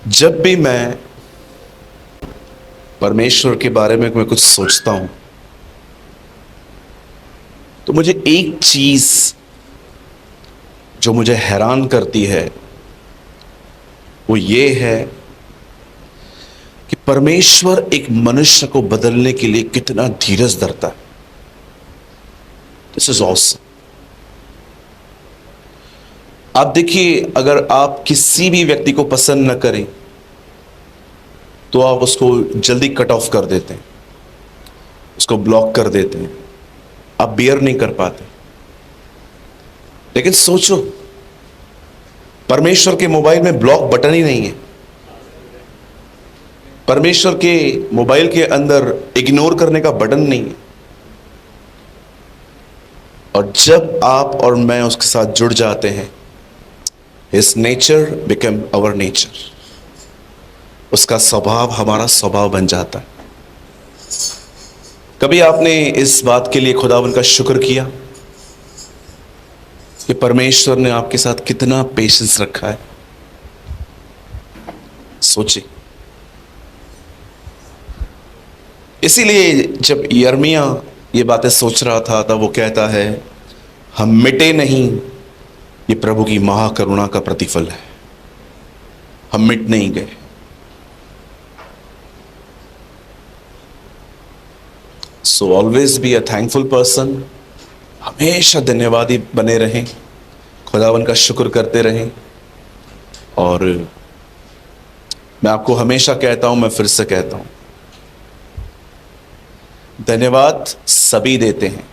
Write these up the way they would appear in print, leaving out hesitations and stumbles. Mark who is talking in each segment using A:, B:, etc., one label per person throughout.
A: जब भी मैं परमेश्वर के बारे में मैं कुछ सोचता हूं तो मुझे एक चीज जो मुझे हैरान करती है वो ये है कि परमेश्वर एक मनुष्य को बदलने के लिए कितना धीरज धरता है। This is awesome. आप देखिए, अगर आप किसी भी व्यक्ति को पसंद न करें तो आप उसको जल्दी कट ऑफ कर देते हैं, उसको ब्लॉक कर देते हैं, आप बियर नहीं कर पाते। लेकिन सोचो, परमेश्वर के मोबाइल में ब्लॉक बटन ही नहीं है। परमेश्वर के मोबाइल के अंदर इग्नोर करने का बटन नहीं है। और जब आप और मैं उसके साथ जुड़ जाते हैं, his nature become our nature, उसका स्वभाव हमारा स्वभाव बन जाता है। कभी आपने इस बात के लिए खुदावन का शुक्र किया कि परमेश्वर ने आपके साथ कितना पेशेंस रखा है? सोचिए। इसीलिए जब यिर्मयाह ये बातें सोच रहा था तब वो कहता है, हम मिटे नहीं, ये प्रभु की महाकरुणा का प्रतिफल है। हम मिट नहीं गए। So always be a thankful person. हमेशा धन्यवादी बने रहें, खुदावन का शुक्र करते रहें। और मैं आपको हमेशा कहता हूं, मैं फिर से कहता हूं, धन्यवाद सभी देते हैं,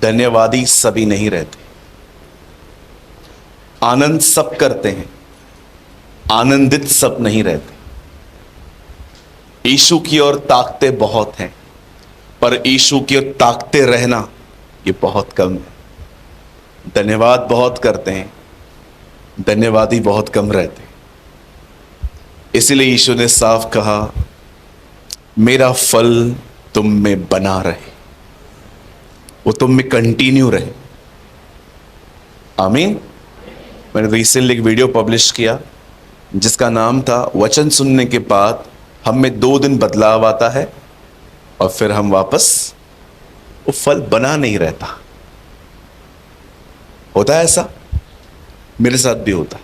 A: धन्यवादी सभी नहीं रहते। आनंद सब करते हैं, आनंदित सब नहीं रहते। यीशु की ओर ताकते बहुत हैं, पर यीशु की ओर ताकते रहना ये बहुत कम है। धन्यवाद बहुत करते हैं, धन्यवादी बहुत कम रहते हैं। इसीलिए यीशु ने साफ कहा, मेरा फल तुम में बना रहे, वो तुम में कंटिन्यू रहे। आमीन। मैंने रिसेंटली एक वीडियो पब्लिश किया जिसका नाम था, वचन सुनने के बाद हम में 2 दिन बदलाव आता है और फिर हम वापस वो फल बना नहीं रहता। होता है ऐसा? मेरे साथ भी होता।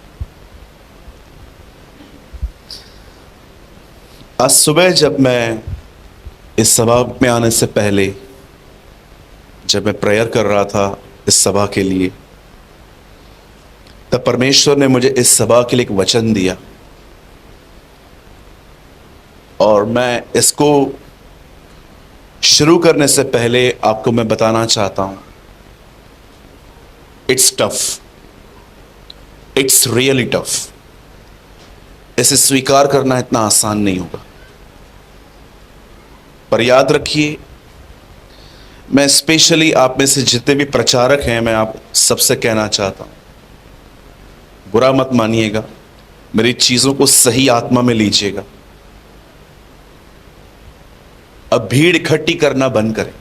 A: आज सुबह जब मैं इस सभा में आने से पहले, जब मैं प्रेयर कर रहा था इस सभा के लिए, तब परमेश्वर ने मुझे इस सभा के लिए एक वचन दिया और मैं इसको शुरू करने से पहले आपको मैं बताना चाहता हूं, it's tough, it's really tough. इसे स्वीकार करना इतना आसान नहीं होगा। पर याद रखिए, मैं स्पेशली आप में से जितने भी प्रचारक हैं, मैं आप सबसे कहना चाहता हूं, बुरा मत मानिएगा, मेरी चीजों को सही आत्मा में लीजिएगा। अब भीड़ इकट्ठी करना बंद करें।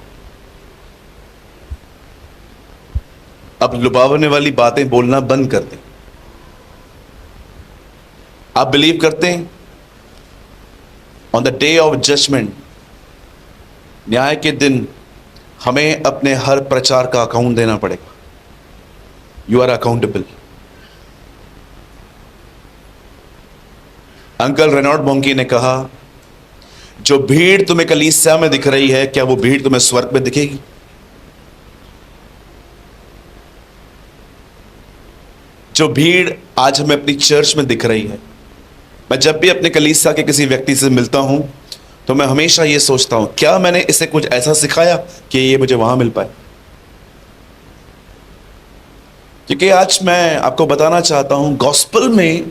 A: अब लुभावने वाली बातें बोलना बंद कर दें। आप बिलीव करते हैं on the day of judgment, न्याय के दिन हमें अपने हर प्रचार का अकाउंट देना पड़ेगा। You are accountable. अंकल रेनॉल्ड मोंकी ने कहा, जो भीड़ तुम्हें कलीसिया में दिख रही है, क्या वो भीड़ तुम्हें स्वर्ग में दिखेगी? जो भीड़ आज हमें अपनी चर्च में दिख रही है, मैं जब भी अपने कलीसिया के किसी व्यक्ति से मिलता हूं तो मैं हमेशा ये सोचता हूं, क्या मैंने इसे कुछ ऐसा सिखाया कि ये मुझे वहां मिल पाए? क्योंकि आज मैं आपको बताना चाहता हूं, गॉस्पेल में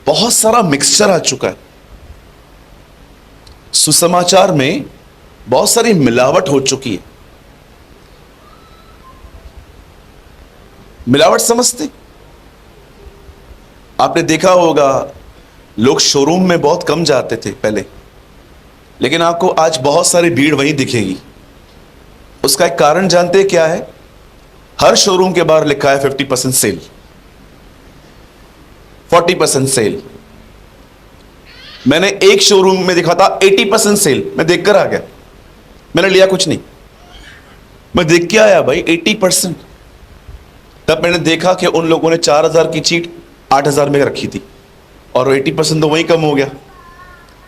A: बहुत सारा मिक्सचर आ चुका है। सुसमाचार में बहुत सारी मिलावट हो चुकी है। मिलावट समझते? आपने देखा होगा, लोग शोरूम में बहुत कम जाते थे पहले, लेकिन आपको आज बहुत सारी भीड़ वहीं दिखेगी। उसका एक कारण जानते हैं क्या है? हर शोरूम के बाहर लिखा है 50% सेल, 40% सेल, मैंने एक शोरूम में देखा था 80% सेल, मैं देखकर आ गया, मैंने लिया कुछ नहीं, मैं देख के आया भाई 80%। तब मैंने देखा कि उन लोगों ने 4000 की चीट 8000 में रखी थी और 80% तो वहीं कम हो गया।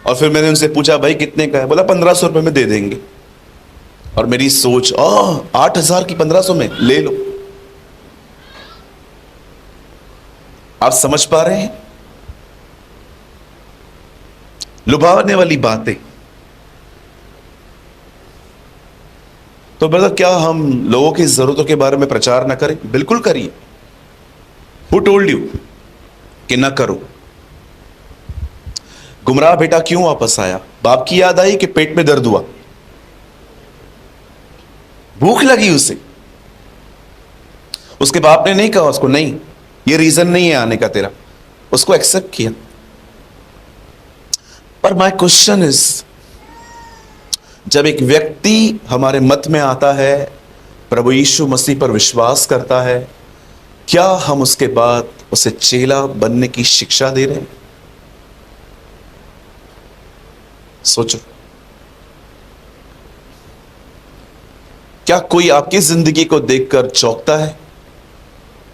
A: और फिर मैंने उनसे पूछा भाई कितने का है, बोला 1500 रुपये में दे देंगे। और मेरी सोच 8000 की 1500 में ले लो। आप समझ पा रहे हैं लुभावने वाली बातें। तो ब्रदर क्या हम लोगों की जरूरतों के बारे में प्रचार ना करें? बिल्कुल करिए। हु टोल्ड यू कि ना करो? गुमराह बेटा क्यों वापस आया? बाप की याद आई कि पेट में दर्द हुआ, भूख लगी उसे। उसके बाप ने नहीं कहा उसको नहीं ये रीजन नहीं है आने का तेरा, उसको एक्सेप्ट किया। पर माय क्वेश्चन इज, जब एक व्यक्ति हमारे मत में आता है, प्रभु यीशु मसीह पर विश्वास करता है, क्या हम उसके बाद उसे चेला बनने की शिक्षा दे रहे हैं? सोचो, क्या कोई आपकी जिंदगी को देखकर चौंकता है?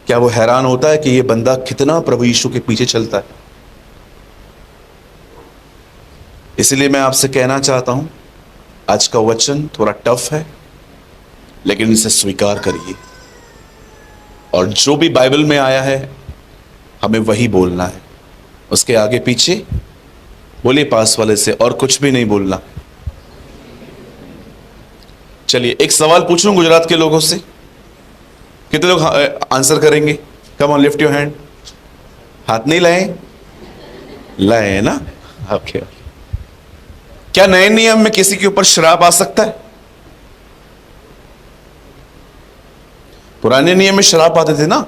A: क्या वो हैरान होता है कि ये बंदा कितना प्रभु यीशु के पीछे चलता है? इसलिए मैं आपसे कहना चाहता हूं, आज का वचन थोड़ा टफ है, लेकिन इसे स्वीकार करिए। और जो भी बाइबल में आया है हमें वही बोलना है, उसके आगे पीछे बोलिए पास वाले से और कुछ भी नहीं बोलना। चलिए एक सवाल पूछूं गुजरात के लोगों से, कितने लोग आंसर करेंगे? Come on lift your hand. हाथ नहीं लाए? लाए है ना? ओके। क्या नए नियम में किसी के ऊपर श्राप आ सकता है? पुराने नियम में श्राप आते थे ना।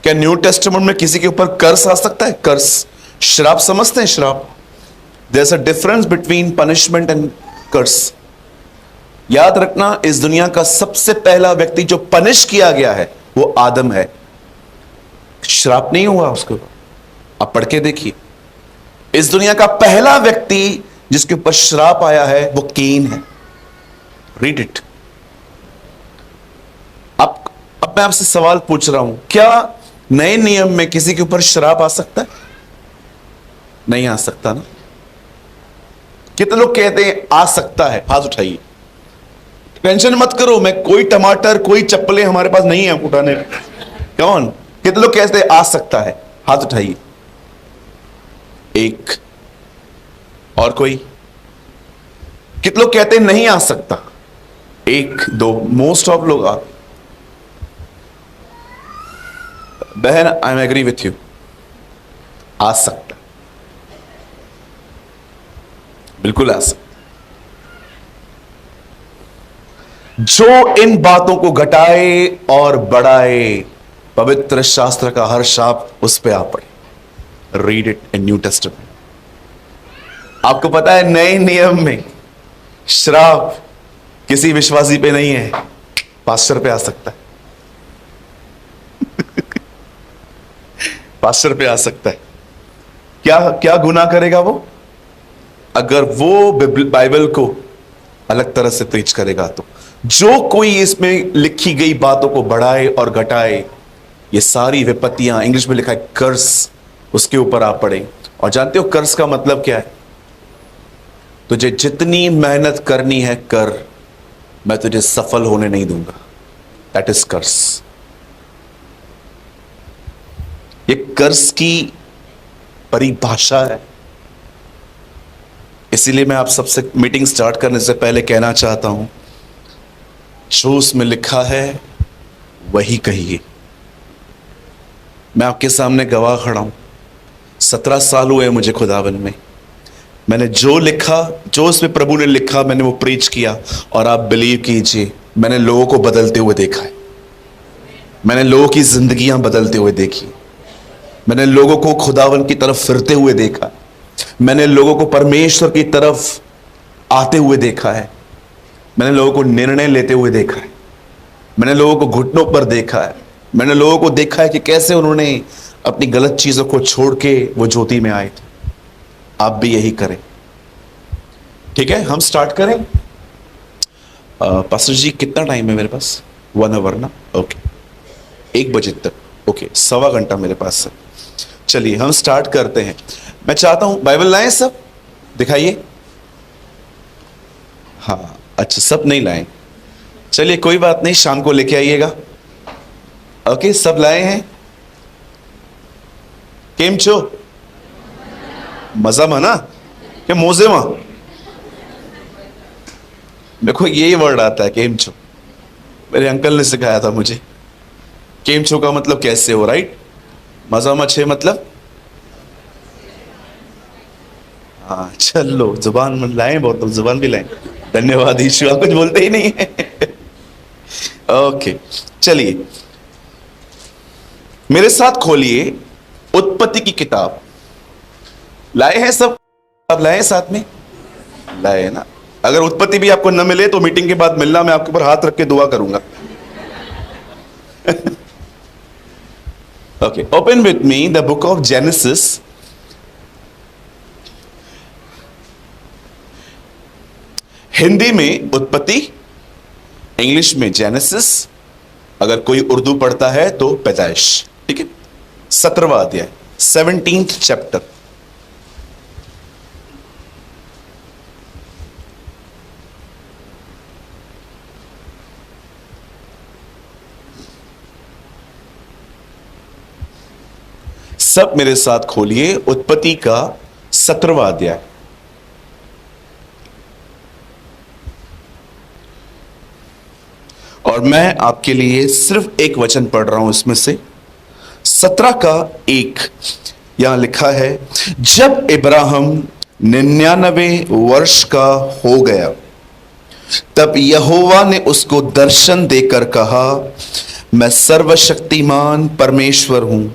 A: क्या न्यू टेस्टामेंट में किसी के ऊपर कर्स आ सकता है? कर्स, श्राप समझते हैं? श्राप, there is a difference between punishment and curse. याद रखना, इस दुनिया का सबसे पहला व्यक्ति जो पनिश किया गया है वो आदम है। श्राप नहीं हुआ उसको। आप पढ़ के देखिए, इस दुनिया का पहला व्यक्ति जिसके ऊपर श्राप आया है वो केन है। Read it. अब मैं आपसे सवाल पूछ रहा हूं, क्या नए नियम में किसी के ऊपर श्राप आ सकता है? नहीं आ सकता ना। कितने लोग कहते हैं आ सकता है? हाथ उठाइए। टेंशन मत करो, मैं कोई टमाटर कोई चप्पलें हमारे पास नहीं है उठाने। कौन, कितने लोग कहते हैं आ सकता है? हाथ उठाइए। एक और कोई? कितने लोग कहते हैं नहीं आ सकता? एक दो, मोस्ट ऑफ लोग आ। बहन I am agree with you, आ सकता, बिल्कुल आ सकता। जो इन बातों को घटाए और बढ़ाए, पवित्र शास्त्र का हर शाप उस पे आ पड़े। Read it in New testament. आपको पता है नए नियम में श्राप किसी विश्वासी पे नहीं है, पास्टर पे आ सकता है। पास्टर पे आ सकता है। क्या क्या गुनाह करेगा वो? अगर वो बाइबल को अलग तरह से तेज करेगा तो। जो कोई इसमें लिखी गई बातों को बढ़ाए और घटाए, ये सारी विपत्तियां, इंग्लिश में लिखा है कर्स, उसके ऊपर आ पड़े। और जानते हो कर्स का मतलब क्या है? तुझे जितनी मेहनत करनी है कर, मैं तुझे सफल होने नहीं दूंगा। दैट इज कर्स। ये कर्स की परिभाषा है। इसीलिए मैं आप सबसे मीटिंग स्टार्ट करने से पहले कहना चाहता हूं, जो उसमें लिखा है वही कहिए। मैं आपके सामने गवाह खड़ा हूं, 17 साल हुए मुझे खुदावन में। मैंने जो लिखा, जो उसमें प्रभु ने लिखा, मैंने वो प्रीच किया। और आप बिलीव कीजिए, मैंने लोगों को बदलते हुए देखा है। मैंने लोगों की जिंदगियां बदलते हुए देखी। मैंने लोगों को खुदावन की तरफ फिरते हुए देखा। मैंने लोगों को परमेश्वर की तरफ आते हुए देखा है। मैंने लोगों को निर्णय लेते हुए देखा है। मैंने लोगों को घुटनों पर देखा है। मैंने लोगों को देखा है कि कैसे उन्होंने अपनी गलत चीजों को छोड़ के वो ज्योति में आए थे। आप भी यही करें। ठीक है, हम स्टार्ट करें। पास्टर जी कितना टाइम है मेरे पास? 1 आवर ना? ओके, 1 बजे तक। ओके, सवा घंटा मेरे पास है। चलिए हम स्टार्ट करते हैं। मैं चाहता हूं बाइबल लाएं सब, दिखाइए। हाँ अच्छा, सब नहीं लाएं, चलिए कोई बात नहीं, शाम को लेके आइएगा। ओके, सब लाए हैं? केम छो? मजा मना क्या मोजे मा? देखो यही वर्ड आता है केम छो, मेरे अंकल ने सिखाया था मुझे। केम छो का मतलब कैसे हो, राइट? मजा मा छे मतलब हाँ, चलो जुबान में लाए, बहुत लोग जुबान भी लाए। धन्यवाद ईशु, आप कुछ बोलते ही नहीं है। ओके चलिए, मेरे साथ खोलिए उत्पत्ति की किताब। लाए हैं सब? आप लाए हैं साथ में? लाए हैं ना? अगर उत्पत्ति भी आपको न मिले तो मीटिंग के बाद मिलना, मैं आपके ऊपर हाथ रख के दुआ करूंगा। Okay, open with me the book of genesis. Hindi में उत्पत्ति, इंग्लिश में जेनेसिस, अगर कोई उर्दू पढ़ता है तो पैदाइश। ठीक है, 17वां अध्याय, 17th चैप्टर। सब मेरे साथ खोलिए उत्पत्ति का 17वां अध्याय। और मैं आपके लिए सिर्फ एक वचन पढ़ रहा हूं इसमें से, 17 का 1। यहां लिखा है, जब इब्राहिम 99 वर्ष का हो गया तब यहोवा ने उसको दर्शन देकर कहा, मैं सर्वशक्तिमान परमेश्वर हूं,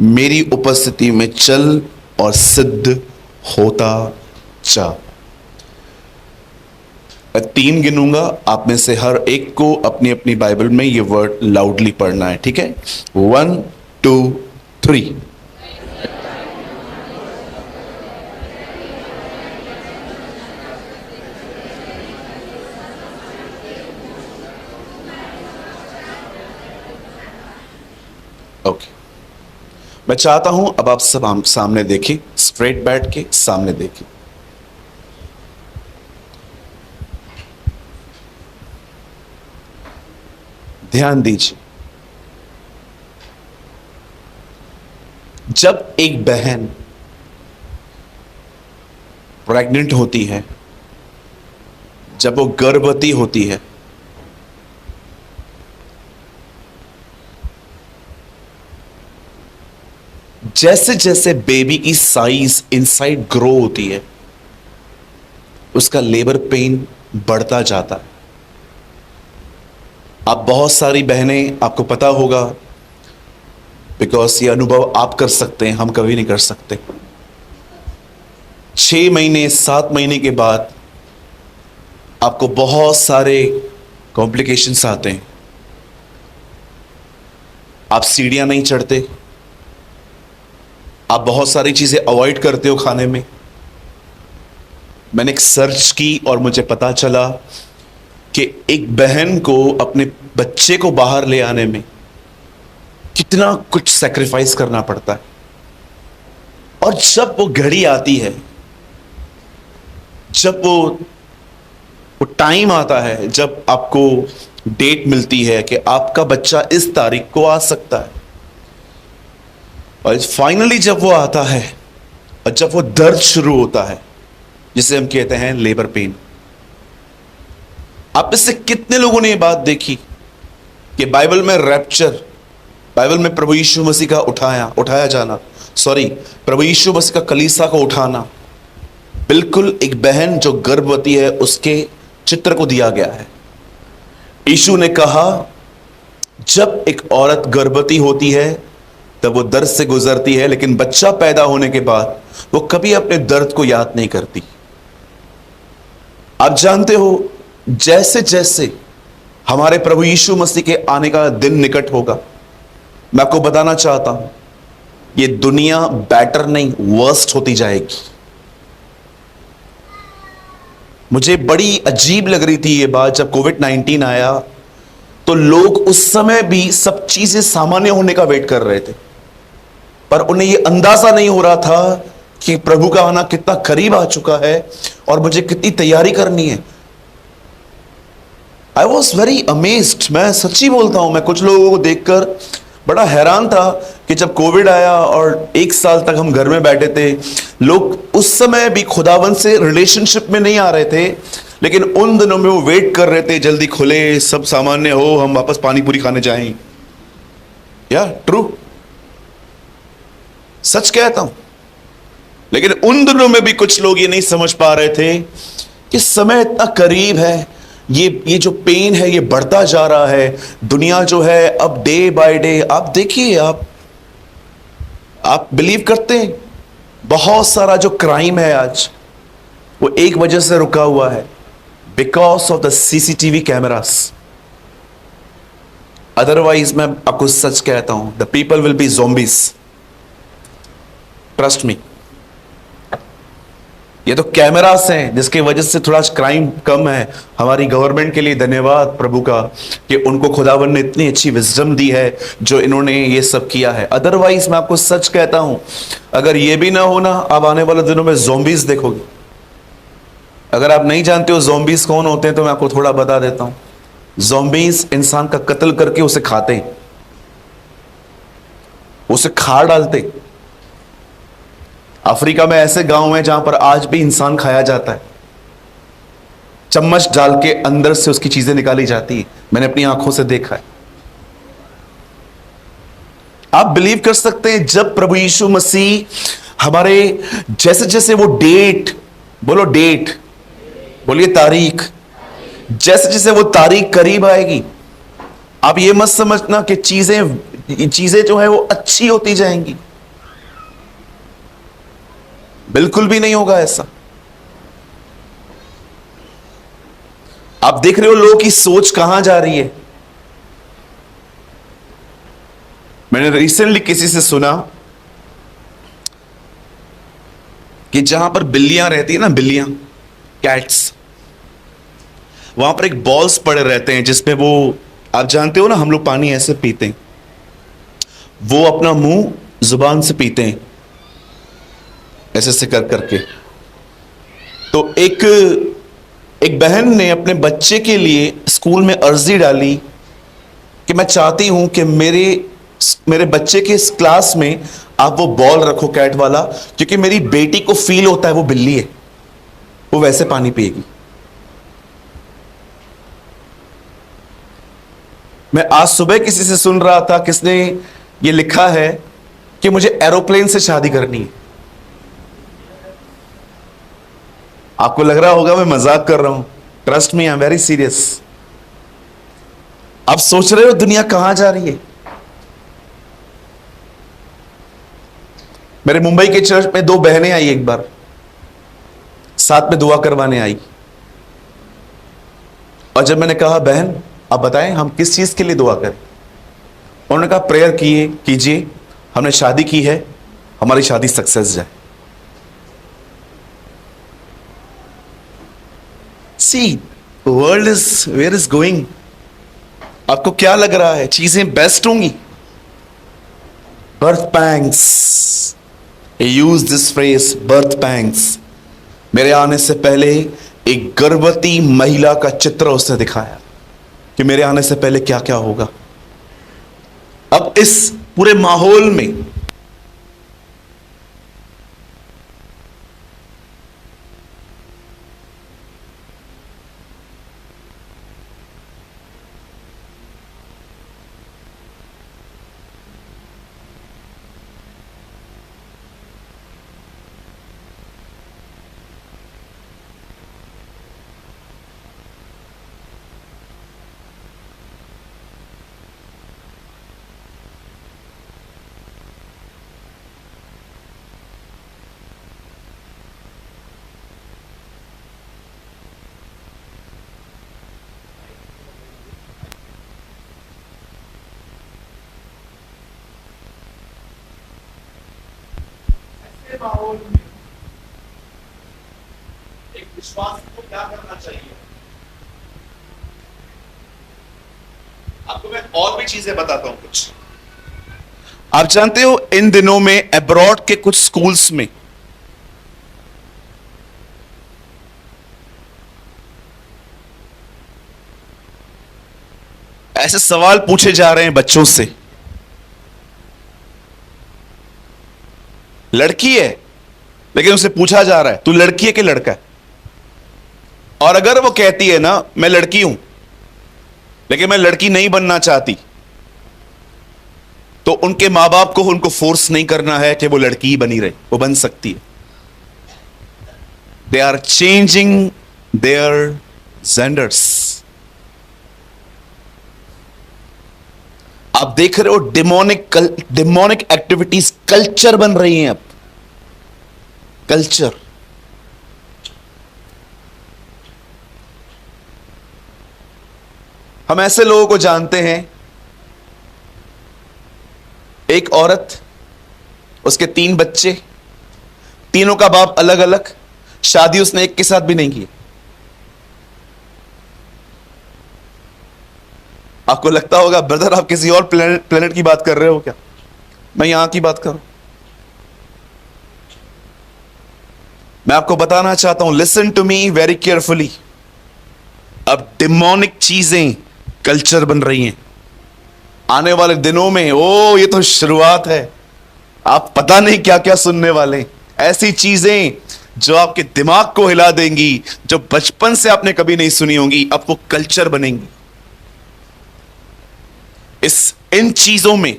A: मेरी उपस्थिति में चल और सिद्ध होता जा। मैं 3 गिनूंगा, आप में से हर एक को अपनी अपनी बाइबल में ये वर्ड लाउडली पढ़ना है। ठीक है, 1 2 3। ओके, मैं चाहता हूं अब आप सब सामने देखें, स्ट्रेट बैठ के सामने देखें। ध्यान दीजिए, जब एक बहन प्रेग्नेंट होती है, जब वो गर्भवती होती है, जैसे जैसे बेबी की साइज इनसाइड ग्रो होती है, उसका लेबर पेन बढ़ता जाता है। आप बहुत सारी बहनें, आपको पता होगा, बिकॉज ये अनुभव आप कर सकते हैं, हम कभी नहीं कर सकते। 6 महीने 7 महीने के बाद आपको बहुत सारे कॉम्प्लिकेशंस आते हैं। आप सीढ़ियां नहीं चढ़ते, आप बहुत सारी चीजें अवॉइड करते हो खाने में। मैंने एक सर्च की और मुझे पता चला कि एक बहन को अपने बच्चे को बाहर ले आने में कितना कुछ सैक्रिफाइस करना पड़ता है। और जब वो घड़ी आती है, जब वो टाइम आता है, जब आपको डेट मिलती है कि आपका बच्चा इस तारीख को आ सकता है, और फाइनली जब वो आता है और जब वो दर्द शुरू होता है, जिसे हम कहते हैं लेबर पेन। आप इससे कितने लोगों ने ये बात देखी कि बाइबल में रैप्चर, बाइबल में प्रभु यीशु मसीह का उठाया जाना, प्रभु यीशु मसीह का कलीसिया को उठाना, बिल्कुल एक बहन जो गर्भवती है उसके चित्र को दिया गया है। यीशु ने कहा, जब एक औरत गर्भवती होती है तब वो दर्द से गुजरती है, लेकिन बच्चा पैदा होने के बाद वो कभी अपने दर्द को याद नहीं करती। आप जानते हो, जैसे जैसे हमारे प्रभु यीशु मसीह के आने का दिन निकट होगा, मैं आपको बताना चाहता हूं, ये दुनिया बेटर नहीं वर्स्ट होती जाएगी। मुझे बड़ी अजीब लग रही थी ये बात जब कोविड-19 आया, तो लोग उस समय भी सब चीजें सामान्य होने का वेट कर रहे थे, पर उन्हें यह अंदाजा नहीं हो रहा था कि प्रभु का आना कितना करीब आ चुका है और मुझे कितनी तैयारी करनी है। I was very amazed. मैं सच्ची बोलता हूं, मैं कुछ लोगों को देखकर बड़ा हैरान था कि जब कोविड आया और 1 साल तक हम घर में बैठे थे, लोग उस समय भी खुदावन से रिलेशनशिप में नहीं आ रहे थे, लेकिन उन दिनों में वो वेट कर रहे थे जल्दी खुले, सब सामान्य हो, हम वापस पानी पूरी खाने जाएं। या ट्रू, सच कहता हूं। लेकिन उन दिनों में भी कुछ लोग ये नहीं समझ पा रहे थे कि समय इतना करीब है, ये जो पेन है ये बढ़ता जा रहा है। दुनिया जो है अब डे बाय डे, आप देखिए, आप बिलीव करते हैं बहुत सारा जो क्राइम है आज वो एक वजह से रुका हुआ है, because of the CCTV cameras. Otherwise मैं आपको सच कहता हूं, the people will be zombies, trust me. ये तो कैमरास हैं जिसकी वजह से थोड़ा क्राइम कम है। हमारी गवर्नमेंट के लिए धन्यवाद प्रभु का कि उनको खुदावन ने इतनी अच्छी विजडम दी है जो इन्होंने ये सब किया है। अदरवाइज मैं आपको सच कहता हूं, अगर ये भी ना होना, आप आने वाले दिनों में ज़ॉम्बीज देखोगे। अगर आप नहीं जानते हो ज़ॉम्बीज कौन होते हैं तो मैं आपको थोड़ा बता देता हूं। ज़ॉम्बीज इंसान का कत्ल करके उसे खाते हैं, उसे खा डालते। अफ्रीका में ऐसे गांव हैं जहां पर आज भी इंसान खाया जाता है, चम्मच डाल के अंदर से उसकी चीजें निकाली जाती है। मैंने अपनी आंखों से देखा है। आप बिलीव कर सकते हैं, जब प्रभु यीशु मसीह हमारे जैसे जैसे वो डेट, बोलो डेट, बोलिए तारीख, जैसे जैसे वो तारीख करीब आएगी, आप ये मत समझना कि चीजें जो है वो अच्छी होती जाएंगी। बिल्कुल भी नहीं होगा ऐसा। आप देख रहे हो लोगों की सोच कहां जा रही है। मैंने रिसेंटली किसी से सुना कि जहां पर बिल्लियां रहती है ना, बिल्लियां, कैट्स, वहां पर एक बॉल्स पड़े रहते हैं जिसमें वो, आप जानते हो ना, हम लोग पानी ऐसे पीते हैं, वो अपना मुंह जुबान से पीते हैं, ऐसे ऐसे कर करके। तो एक बहन ने अपने बच्चे के लिए स्कूल में अर्जी डाली कि मैं चाहती हूं कि मेरे बच्चे के इस क्लास में आप वो बॉल रखो, कैट वाला, क्योंकि मेरी बेटी को फील होता है वो बिल्ली है, वो वैसे पानी पिएगी। मैं आज सुबह किसी से सुन रहा था, किसने ये लिखा है कि मुझे एरोप्लेन से शादी करनी है। आपको लग रहा होगा मैं मजाक कर रहा हूं, trust me, I am very serious. आप सोच रहे हो दुनिया कहां जा रही है। मेरे मुंबई के चर्च में 2 बहनें आई, एक बार साथ में दुआ करवाने आई, और जब मैंने कहा बहन आप बताएं हम किस चीज के लिए दुआ करें, उन्होंने कहा प्रेयर कीजिए, हमने शादी की है, हमारी शादी सक्सेस जाए। See, the world is where is going. आपको क्या लग रहा है चीजें बेस्ट होंगी? Birth pangs, use this phrase, birth pangs. मेरे आने से पहले एक गर्भवती महिला का चित्र उसने दिखाया कि मेरे आने से पहले क्या क्या होगा। अब इस पूरे माहौल में माहौल में एक विश्वासी को क्या करना चाहिए। आपको मैं और भी चीजें बताता हूं कुछ। आप जानते हो इन दिनों में अब्रॉड के कुछ स्कूल्स में ऐसे सवाल पूछे जा रहे हैं बच्चों से। लड़की है लेकिन उसे पूछा जा रहा है तू लड़की है कि लड़का है, और अगर वो कहती है ना मैं लड़की हूं लेकिन मैं लड़की नहीं बनना चाहती, तो उनके मां बाप को उनको फोर्स नहीं करना है कि वो लड़की ही बनी रहे, वो बन सकती है। They are changing their genders. आप देख रहे हो डिमोनिक एक्टिविटीज कल्चर बन रही हैं अब, कल्चर। हम ऐसे लोगों को जानते हैं, एक औरत, उसके 3 बच्चे, तीनों का बाप अलग अलग, शादी उसने एक के साथ भी नहीं की। आपको लगता होगा ब्रदर आप किसी और प्लेनेट की बात कर रहे हो क्या, मैं यहां की बात करूं। मैं आपको बताना चाहता हूं, listen to me very carefully. अब डिमोनिक चीजें कल्चर बन रही हैं आने वाले दिनों में। ओ ये तो शुरुआत है, आप पता नहीं क्या क्या सुनने वाले हैं। ऐसी चीजें जो आपके दिमाग को हिला देंगी, जो बचपन से आपने कभी नहीं सुनी होंगी, आपको कल्चर बनेंगी। इन चीजों में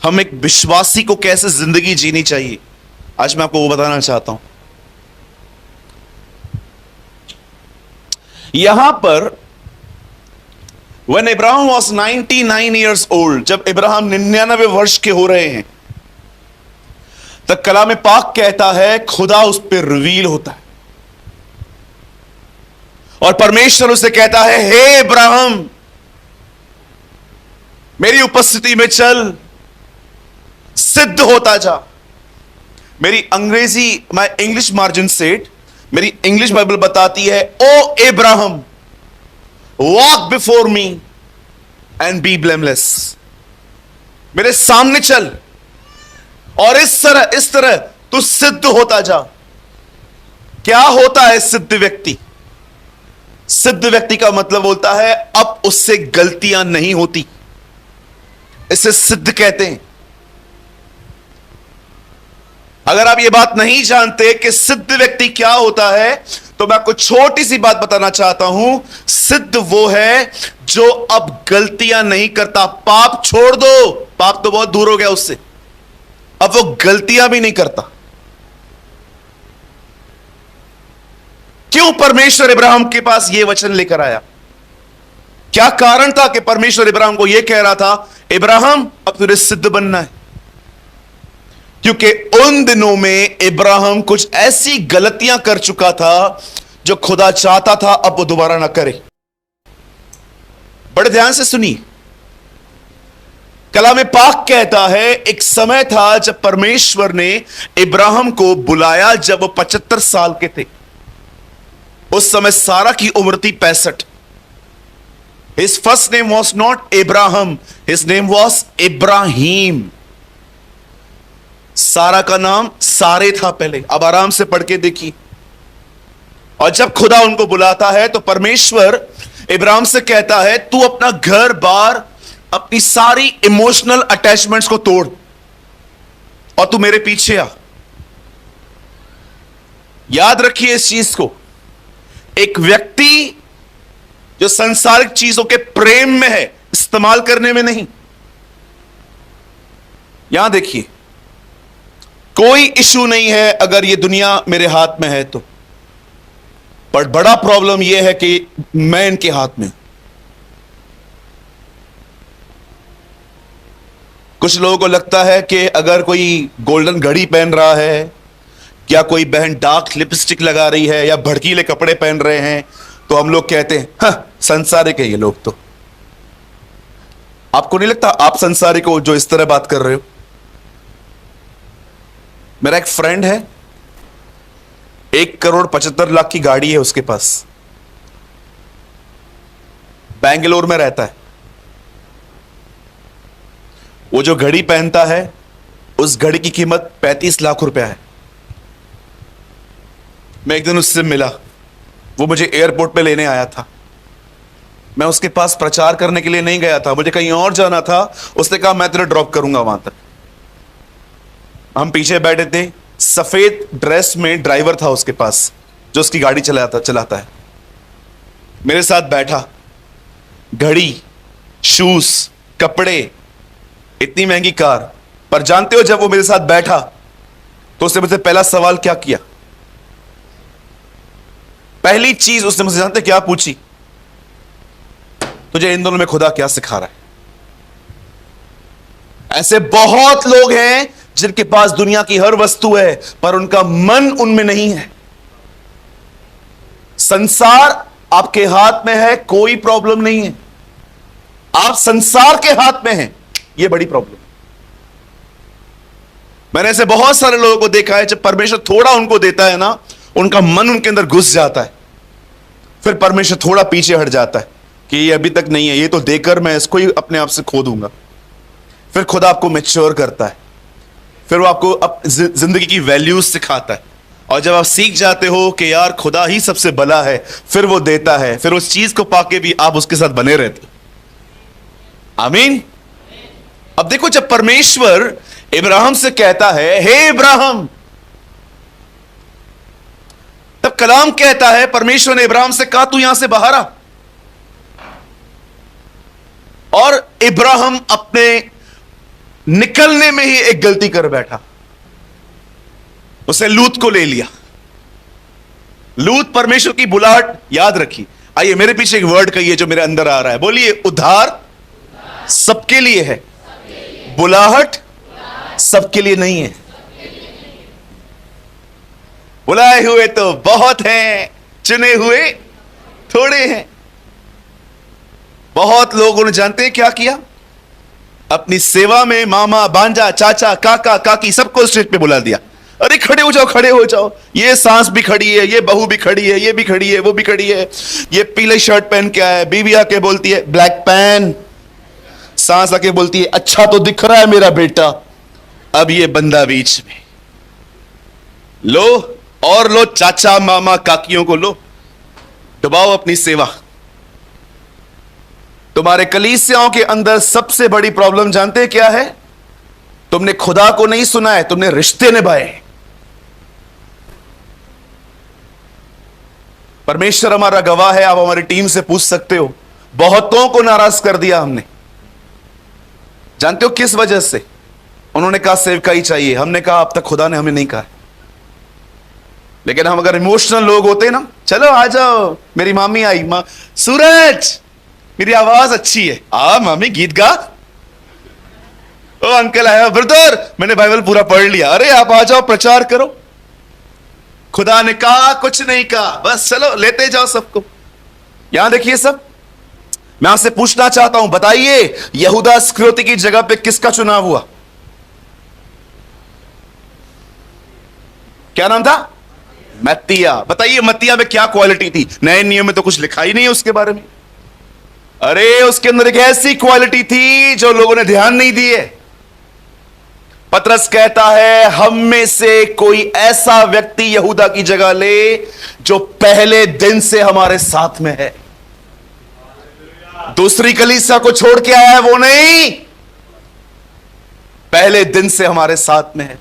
A: हम एक विश्वासी को कैसे जिंदगी जीनी चाहिए, आज मैं आपको वो बताना चाहता हूं। यहां पर When Abraham was 99 years old, जब इब्राहिम 99 वर्ष के हो रहे हैं, तब कलाम पाक कहता है खुदा उस पर रिवील होता है और परमेश्वर उसे कहता है हे इब्राहिम मेरी उपस्थिति में चल, सिद्ध होता जा। मेरी अंग्रेजी, माय इंग्लिश मार्जिन सेट, मेरी इंग्लिश बाइबल बताती है O Ibrahim walk before me and be blameless. मेरे सामने चल और इस तरह तू सिद्ध होता जा। क्या होता है सिद्ध व्यक्ति? सिद्ध व्यक्ति का मतलब होता है अब उससे गलतियां नहीं होती, इसे सिद्ध कहते हैं। अगर आप ये बात नहीं जानते कि सिद्ध व्यक्ति क्या होता है, तो मैं आपको छोटी सी बात बताना चाहता हूं। सिद्ध वो है जो अब गलतियां नहीं करता। पाप छोड़ दो, पाप तो बहुत दूर हो गया उससे, अब वो गलतियां भी नहीं करता। क्यों परमेश्वर इब्राहिम के पास यह वचन लेकर आया? क्या कारण था कि परमेश्वर इब्राहिम को यह कह रहा था इब्राहिम अब तुझे सिद्ध बनना है? क्योंकि उन दिनों में इब्राहिम कुछ ऐसी गलतियां कर चुका था जो खुदा चाहता था अब वो दोबारा ना करे। बड़े ध्यान से सुनिए, कलाम पाक कहता है एक समय था जब परमेश्वर ने इब्राहिम को बुलाया, जब वो 75 साल के थे। उस समय सारा की उम्र थी 65। His first name was not Ibrahim, his name was Ibrahim. सारा का नाम सारे था पहले। अब आराम से पढ़ के देखिए। और जब खुदा उनको बुलाता है तो परमेश्वर इब्राहिम से कहता है तू अपना घर बार, अपनी सारी इमोशनल अटैचमेंट्स को तोड़ और तू मेरे पीछे आ। याद रखिए इस चीज को, एक व्यक्ति जो संसारिक चीजों के प्रेम में है, इस्तेमाल करने में नहीं। यहां देखिए, कोई इशू नहीं है अगर ये दुनिया मेरे हाथ में है तो, पर बड़ा प्रॉब्लम यह है कि मैं इनके हाथ में। कुछ लोगों को लगता है कि अगर कोई गोल्डन घड़ी पहन रहा है, या कोई बहन डार्क लिपस्टिक लगा रही है, या भड़कीले कपड़े पहन रहे हैं, तो हम लोग कहते हैं हाँ संसारिक है ये लोग। तो आपको नहीं लगता आप संसारिक हो जो इस तरह बात कर रहे हो? मेरा एक फ्रेंड है, 1,75,00,000 की गाड़ी है उसके पास, बेंगलोर में रहता है। वो जो घड़ी पहनता है उस घड़ी की कीमत 35 लाख रुपया है। मैं एक दिन उससे मिला, वो मुझे एयरपोर्ट पे लेने आया था। मैं उसके पास प्रचार करने के लिए नहीं गया था, मुझे कहीं और जाना था। उसने कहा मैं तेरे ड्रॉप करूंगा वहां तक। हम पीछे बैठे थे, सफेद ड्रेस में ड्राइवर था उसके पास जो उसकी गाड़ी चलाता है। मेरे साथ बैठा, घड़ी, शूज, कपड़े, इतनी महंगी कार। पर जानते हो जब वो मेरे साथ बैठा तो उसने मुझसे पहला सवाल क्या किया? पहली चीज उसने मुझसे जानते क्या पूछी? तुझे इन दोनों में खुदा क्या सिखा रहा है? ऐसे बहुत लोग हैं जिनके पास दुनिया की हर वस्तु है पर उनका मन उनमें नहीं है। संसार आपके हाथ में है, कोई प्रॉब्लम नहीं है। आप संसार के हाथ में हैं, यह बड़ी प्रॉब्लम। मैंने ऐसे बहुत सारे लोगों को देखा है, जब परमेश्वर थोड़ा उनको देता है ना, उनका मन उनके अंदर घुस जाता है। फिर परमेश्वर थोड़ा पीछे हट जाता है कि ये अभी तक नहीं है, ये तो देकर मैं इसको ही अपने आप से खो दूंगा। फिर खुदा आपको मैच्योर करता है, फिर वो आपको जिंदगी की वैल्यूज सिखाता है। और जब आप सीख जाते हो कि यार खुदा ही सबसे भला है, फिर वो देता है, फिर उस चीज को पाके भी आप उसके साथ बने रहते हो। आमीन। अब देखो, जब परमेश्वर इब्राहिम से कहता है हे इब्राहिम, तब कलाम कहता है, परमेश्वर ने इब्राहिम से कहा तू यहां से बाहर आ। और इब्राहिम अपने निकलने में ही एक गलती कर बैठा, उसने लूत को ले लिया। लूत परमेश्वर की बुलाहट याद रखी। आइए मेरे पीछे एक वर्ड कहिए जो मेरे अंदर आ रहा है, बोलिए उद्धार सबके लिए है, बुलाहट सबके लिए नहीं है। बुलाए हुए तो बहुत हैं, चुने हुए थोड़े हैं। बहुत लोगों ने जानते हैं क्या किया? अपनी सेवा में मामा, भांजा, चाचा, काका, काकी सबको स्टेज पे बुला दिया। अरे खड़े हो जाओ, खड़े हो जाओ। ये सास भी खड़ी है, ये बहू भी खड़ी है, ये भी खड़ी है, वो भी खड़ी है। ये पीले शर्ट पहन के आया है, बीवी आके बोलती है ब्लैक पैन, सास आके बोलती है अच्छा तो दिख रहा है मेरा बेटा। अब ये बंदा बीच में, लो और लो, चाचा मामा काकियों को लो, दबाओ अपनी सेवा। तुम्हारे कलीसियाओं के अंदर सबसे बड़ी प्रॉब्लम जानते हैं क्या है? तुमने खुदा को नहीं सुना है, तुमने रिश्ते निभाए। परमेश्वर हमारा गवाह है, आप हमारी टीम से पूछ सकते हो। बहुतों को नाराज कर दिया हमने। जानते हो किस वजह से? उन्होंने कहा सेवकाई चाहिए, हमने कहा अब तक खुदा ने हमें नहीं कहा। लेकिन हम अगर इमोशनल लोग होते ना, चलो आ जाओ, मेरी मामी आई, सूरज मेरी आवाज अच्छी है, आ मामी गीत गा। ओ अंकल आया, ब्रदर मैंने बाइबल पूरा पढ़ लिया, अरे आप आ जाओ प्रचार करो। खुदा ने कहा कुछ नहीं कहा, बस चलो लेते जाओ सबको। यहां देखिए सब, मैं आपसे पूछना चाहता हूं, बताइए यहूदा इस्करियोती की जगह पे किसका चुनाव हुआ? क्या नाम था? मत्तिया। बताइए मत्तिया में क्या क्वालिटी थी? नए नियम में तो कुछ लिखा ही नहीं है उसके बारे में। अरे उसके अंदर एक ऐसी क्वालिटी थी जो लोगों ने ध्यान नहीं दिए। पतरस कहता है हम में से कोई ऐसा व्यक्ति यहूदा की जगह ले जो पहले दिन से हमारे साथ में है। दूसरी कलीसिया को छोड़ के आया है वो नहीं, पहले दिन से हमारे साथ में है।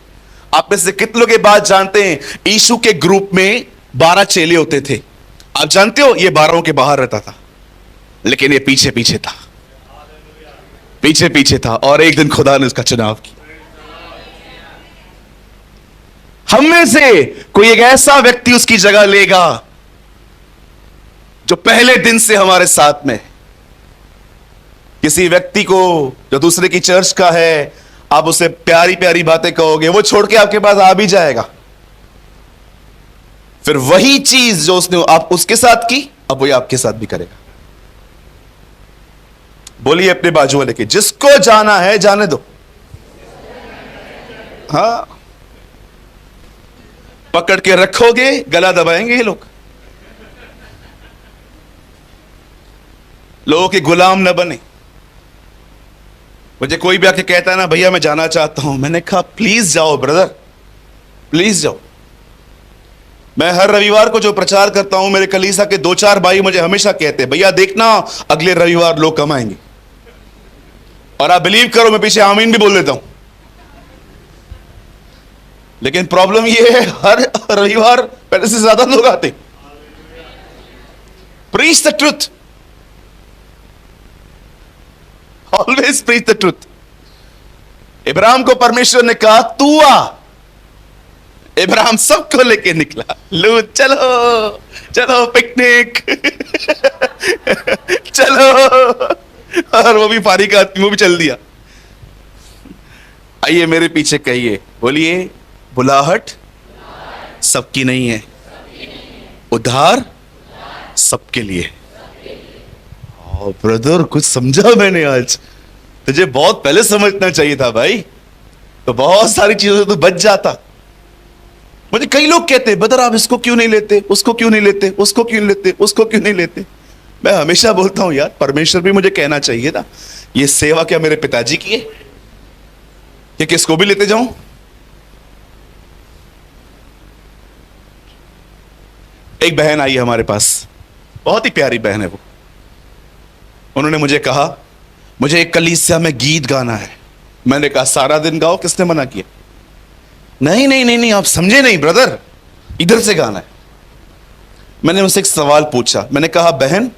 A: आप में से कितने लोग ये बात जानते हैं? यीशु के ग्रुप में 12 चेले होते थे। आप जानते हो ये 12 के बाहर रहता था, लेकिन ये पीछे पीछे था, पीछे पीछे था। और एक दिन खुदा ने उसका चुनाव किया। हम में से कोई एक ऐसा व्यक्ति उसकी जगह लेगा जो पहले दिन से हमारे साथ में। किसी व्यक्ति को जो दूसरे की चर्च का है, आप उसे प्यारी प्यारी बातें कहोगे, वो छोड़ के आपके पास आ भी जाएगा। फिर वही चीज जो उसने आप उसके साथ की, अब वही आपके साथ भी करेगा। बोलिए अपने बाजू वाले के, जिसको जाना है जाने दो। हाँ, पकड़ के रखोगे गला दबाएंगे ये लोग। लोगों के गुलाम न बने। मुझे कोई भी आके कहता है ना भैया मैं जाना चाहता हूं, मैंने कहा प्लीज जाओ ब्रदर, प्लीज जाओ। मैं हर रविवार को जो प्रचार करता हूं, मेरे कलीसिया के 2-4 भाई मुझे हमेशा कहते हैं भैया देखना अगले रविवार लोग कम आएंगे। और आप बिलीव करो मैं पीछे आमीन भी बोल देता हूं। लेकिन प्रॉब्लम ये है हर रविवार पहले से ज्यादा लोग आते। Preach the truth, always preach the truth. Ibrahim को परमेश्वर ने कहा तू आ। इब्राहिम सबको लेके निकला, लो चलो चलो पिकनिक चलो, और वो भी फारिग आदमी, वो भी चल दिया। आइए मेरे पीछे कहिए, बोलिए बुलाहट सबकी नहीं है, उद्धार सबके लिए। ब्रदर कुछ समझा मैंने आज, तुझे बहुत पहले समझना चाहिए था भाई, तो बहुत सारी चीजों से तू बच जाता। मुझे कई लोग कहते हैं ब्रदर आप इसको क्यों नहीं लेते, उसको क्यों नहीं लेते, उसको क्यों नहीं लेते, उसको क्यों नहीं लेते। मैं हमेशा बोलता हूं यार परमेश्वर भी मुझे कहना चाहिए था, ये सेवा क्या मेरे पिताजी की है कि किसको भी लेते जाऊं। एक बहन आई हमारे पास, बहुत ही प्यारी बहन है वो। उन्होंने मुझे कहा मुझे एक कलीसिया में गीत गाना है। मैंने कहा सारा दिन गाओ, किसने मना किया। नहीं नहीं नहीं नहीं आप समझे नहीं ब्रदर, इधर से गाना है। मैंने उनसे एक सवाल पूछा, मैंने कहा बहन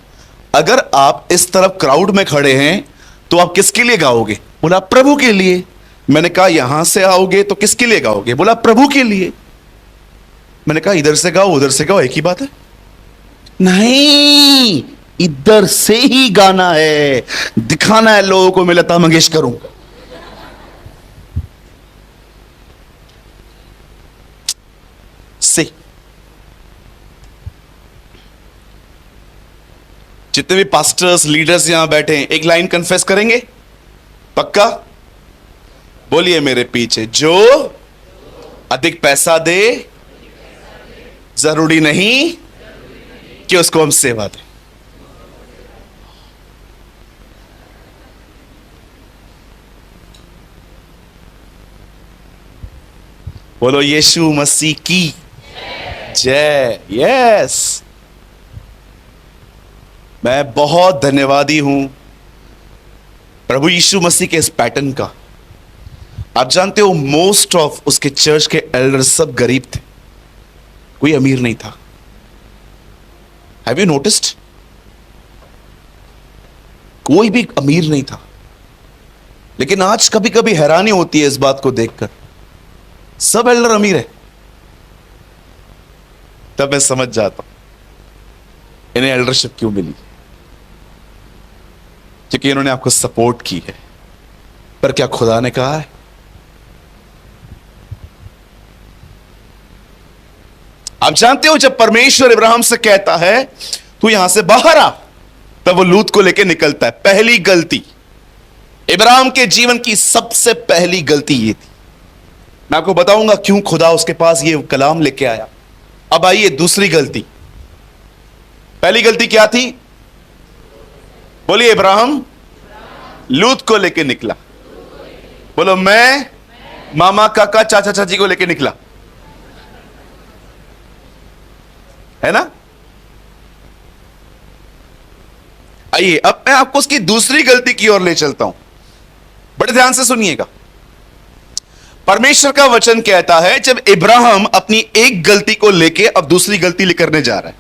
A: अगर आप इस तरफ क्राउड में खड़े हैं तो आप किसके लिए गाओगे। बोला प्रभु के लिए। मैंने कहा यहां से आओगे तो किसके लिए गाओगे। बोला प्रभु के लिए। मैंने कहा इधर से गाओ उधर से गाओ एक ही बात है। नहीं इधर से ही गाना है, दिखाना है लोगों को मैं लता मंगेशकर हूं। से जितने भी पास्टर्स लीडर्स यहां बैठे हैं एक लाइन कन्फेस करेंगे पक्का। बोलिए मेरे पीछे, जो अधिक पैसा दे जरूरी नहीं कि उसको हम सेवा दें। बोलो यीशु मसीह की जय। यस, मैं बहुत धन्यवादी हूं प्रभु यीशु मसीह के इस पैटर्न का। आप जानते हो मोस्ट ऑफ उसके चर्च के एल्डर सब गरीब थे, कोई अमीर नहीं था। हैव यू नोटिस्ड, कोई भी अमीर नहीं था। लेकिन आज कभी कभी हैरानी होती है इस बात को देखकर, सब एल्डर अमीर है। तब मैं समझ जाता हूं इन्हें एल्डरशिप क्यों मिली, क्योंकि इन्होंने आपको सपोर्ट की है। पर क्या खुदा ने कहा है आप जानते हो जब परमेश्वर इब्राहिम से कहता है तू यहां से बाहर आ, तब वो लूत को लेकर निकलता है। पहली गलती इब्राहिम के जीवन की सबसे पहली गलती ये थी। मैं आपको बताऊंगा क्यों खुदा उसके पास ये कलाम लेके आया। अब आइए दूसरी गलती। पहली गलती क्या थी, बोलिए इब्राहिम लूत को लेके निकला। बोलो मैं मामा काका चाचा चाची को लेके निकला, है ना। आइए अब मैं आपको उसकी दूसरी गलती की ओर ले चलता हूं, बड़े ध्यान से सुनिएगा। परमेश्वर का वचन कहता है जब इब्राहिम अपनी एक गलती को लेके अब दूसरी गलती लेकर जा रहा है।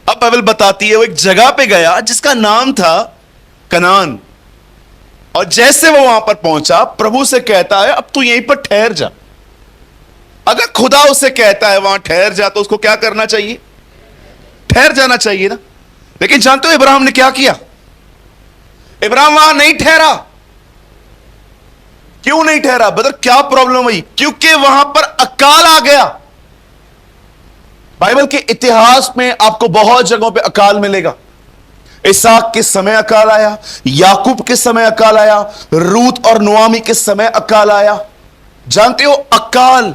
A: अब बाइबल बताती है वो एक जगह पे गया जिसका नाम था कनान, और जैसे वो वहां पर पहुंचा प्रभु से कहता है अब तू यहीं पर ठहर जा। अगर खुदा उसे कहता है वहां ठहर जा तो उसको क्या करना चाहिए, ठहर जाना चाहिए ना। लेकिन जानते हो इब्राहिम ने क्या किया, इब्राहिम वहां नहीं ठहरा। क्यों नहीं ठहरा ब्रदर, क्या प्रॉब्लम हुई, क्योंकि वहां पर अकाल आ गया। बाइबल के इतिहास में आपको बहुत जगहों पे अकाल मिलेगा। इसहाक के समय अकाल आया, याकूब के समय अकाल आया, रूत और नुआमी के समय अकाल आया। जानते हो अकाल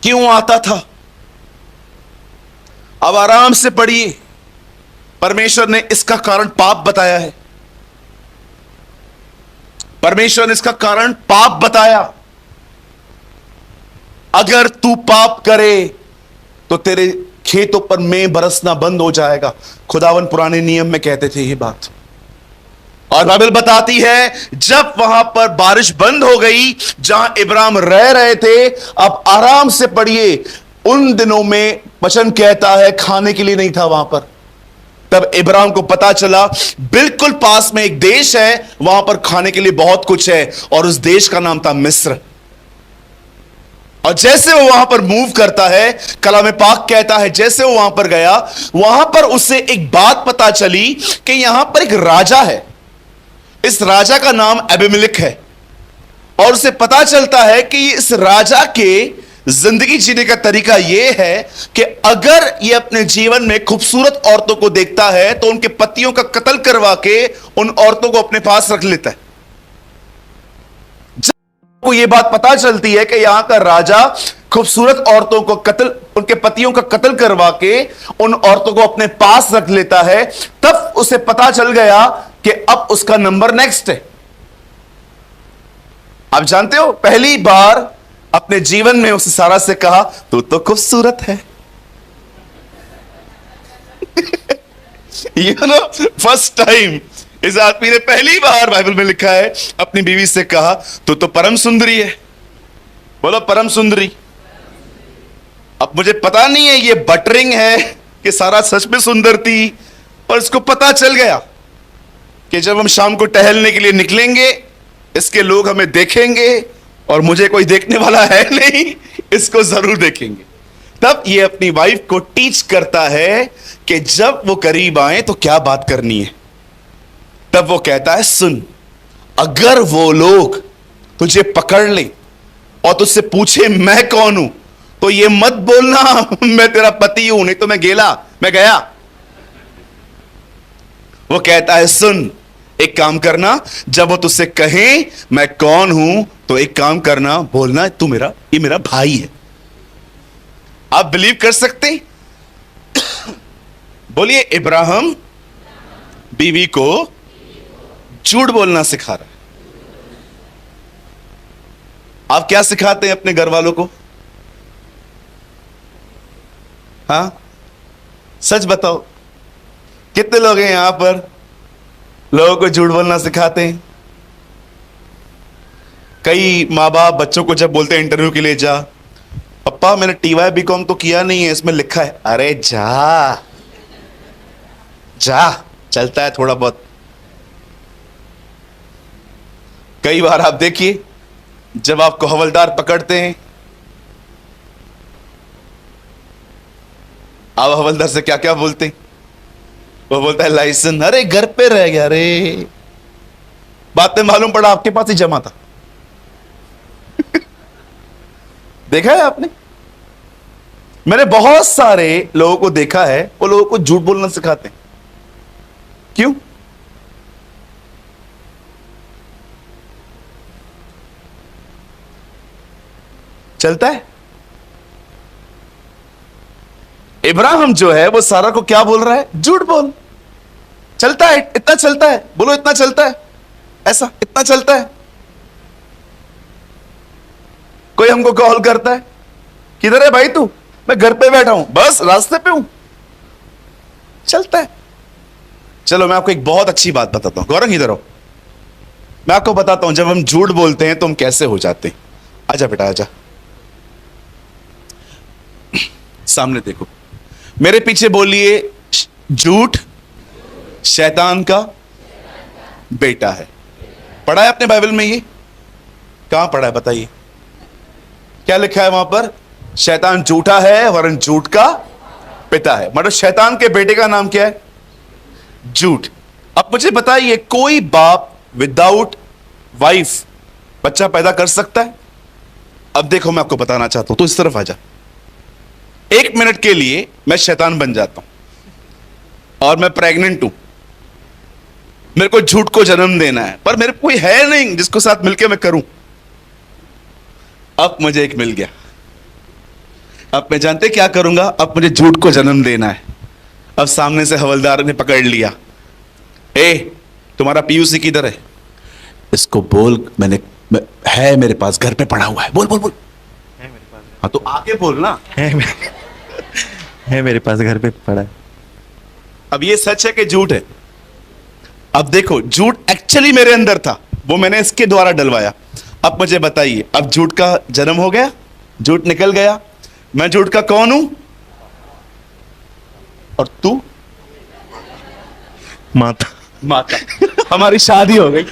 A: क्यों आता था? अब आराम से पढ़िए। परमेश्वर ने इसका कारण पाप बताया है। परमेश्वर ने इसका कारण पाप बताया। अगर तू पाप करे तो तेरे खेतों पर में बरसना बंद हो जाएगा। खुदावन पुराने नियम में कहते थे ये बात, और बाइबल बताती है जब वहां पर बारिश बंद हो गई जहां इब्राहिम रह रहे थे, अब आराम से पढ़िए, उन दिनों में वचन कहता है खाने के लिए नहीं था वहां पर। तब इब्राहिम को पता चला बिल्कुल पास में एक देश है, वहां पर खाने के लिए बहुत कुछ है, और उस देश का नाम था मिस्र। और जैसे वो वहां पर मूव करता है, कलाम पाक कहता है जैसे वो वहां पर गया, वहां पर उसे एक बात पता चली कि यहां पर एक राजा है। इस राजा का नाम अबीमेलेक है, और उसे पता चलता है कि इस राजा के जिंदगी जीने का तरीका यह है कि अगर यह अपने जीवन में खूबसूरत औरतों को देखता है तो उनके पतियों का कत्ल करवा के उन औरतों को अपने पास रख लेता है। जब को यह बात पता चलती है कि यहां का राजा खूबसूरत औरतों को उनके पतियों का कत्ल करवा के उन औरतों को अपने पास रख लेता है, तब उसे पता चल गया कि अब उसका नंबर नेक्स्ट है। आप जानते हो, पहली बार अपने जीवन में उसे सारा से कहा तू तो खूबसूरत है। फर्स्ट टाइम इस आदमी ने पहली बार बाइबल में लिखा है अपनी बीवी से कहा तू तो परम सुंदरी है। बोलो परम सुंदरी। अब मुझे पता नहीं है ये बटरिंग है कि सारा सच में सुंदर थी, और इसको पता चल गया कि जब हम शाम को टहलने के लिए निकलेंगे इसके लोग हमें देखेंगे, और मुझे कोई देखने वाला है नहीं, इसको जरूर देखेंगे। तब ये अपनी वाइफ को टीच करता है कि जब वो करीब आए तो क्या बात करनी है। तब वो कहता है सुन, अगर वो लोग तुझे पकड़ ले और तुझसे पूछे मैं कौन हूं, तो ये मत बोलना मैं तेरा पति हूं, नहीं तो मैं गया। वो कहता है सुन, एक काम करना, जब वो तुझसे कहे मैं कौन हूं तो एक काम करना, बोलना ये मेरा भाई है। आप बिलीव कर सकते? बोलिए, इब्राहिम बीवी को झूठ बोलना सिखा रहा है। आप क्या सिखाते हैं अपने घर वालों को? हाँ, सच बताओ, कितने लोग हैं यहां पर लोगों को झूठ बोलना सिखाते हैं? कई माँ बाप बच्चों को जब बोलते हैं इंटरव्यू के लिए जा, पप्पा मैंने TY BCom तो किया नहीं है, इसमें लिखा है। अरे जा चलता है थोड़ा बहुत। कई बार आप देखिए जब आपको हवलदार पकड़ते हैं, आप हवलदार से क्या क्या बोलते हैं? वो बोलता है लाइसेंस। अरे घर पे रह गया। अरे बात में मालूम पड़ा आपके पास ही जमा था। देखा है आपने? मैंने बहुत सारे लोगों को देखा है, वो लोगों को झूठ बोलना सिखाते हैं। क्यों? चलता है। इब्राहिम जो है वो सारा को क्या बोल रहा है? झूठ बोल। चलता है, इतना चलता है। बोलो इतना चलता है, ऐसा इतना चलता है। कोई हमको कॉल करता है, किधर है भाई तू? मैं घर पे बैठा हूं, बस रास्ते पे हूं। चलता है। चलो मैं आपको एक बहुत अच्छी बात बताता हूं। गौरंग इधर हो, मैं आपको बताता हूं जब हम झूठ बोलते हैं तो हम कैसे हो जाते हैं। आजा बेटा आजा, सामने देखो, मेरे पीछे बोलिए, झूठ शैतान का बेटा है। पढ़ा है आपने बाइबल में? ये कहां पढ़ा है बताइए? क्या लिखा है वहां पर? शैतान झूठा है वरन झूठ का पिता है। मतलब शैतान के बेटे का नाम क्या है? झूठ। अब मुझे बताइए, कोई बाप विदाउट वाइफ बच्चा पैदा कर सकता है? अब देखो मैं आपको बताना चाहता हूं, तो इस तरफ आ जा। 1 मिनट के लिए मैं शैतान बन जाता हूं और मैं प्रेग्नेंट हूं, मेरे को झूठ को जन्म देना है, पर मेरे कोई है नहीं जिसको साथ मिलकर मैं करूं। अब मुझे एक मिल गया। अब मैं जानते क्या करूंगा, अब मुझे झूठ को जन्म देना है। अब सामने से हवलदार ने पकड़ लिया, तुम्हारा पीयूसी किधर है? इसको बोल है मेरे पास, घर पे पड़ा हुआ है। बोल बोल बोल। है मेरे पास। हाँ तो आगे बोल ना।
B: है मेरे पास, घर पे पड़ा है।
A: अब ये सच है कि झूठ है? अब देखो, झूठ एक्चुअली मेरे अंदर था, वो मैंने इसके द्वारा डलवाया। अब मुझे बताइए, अब झूठ का जन्म हो गया, झूठ निकल गया। मैं झूठ का कौन हूं? और तू?
B: माता।
A: माता। हमारी शादी हो गई।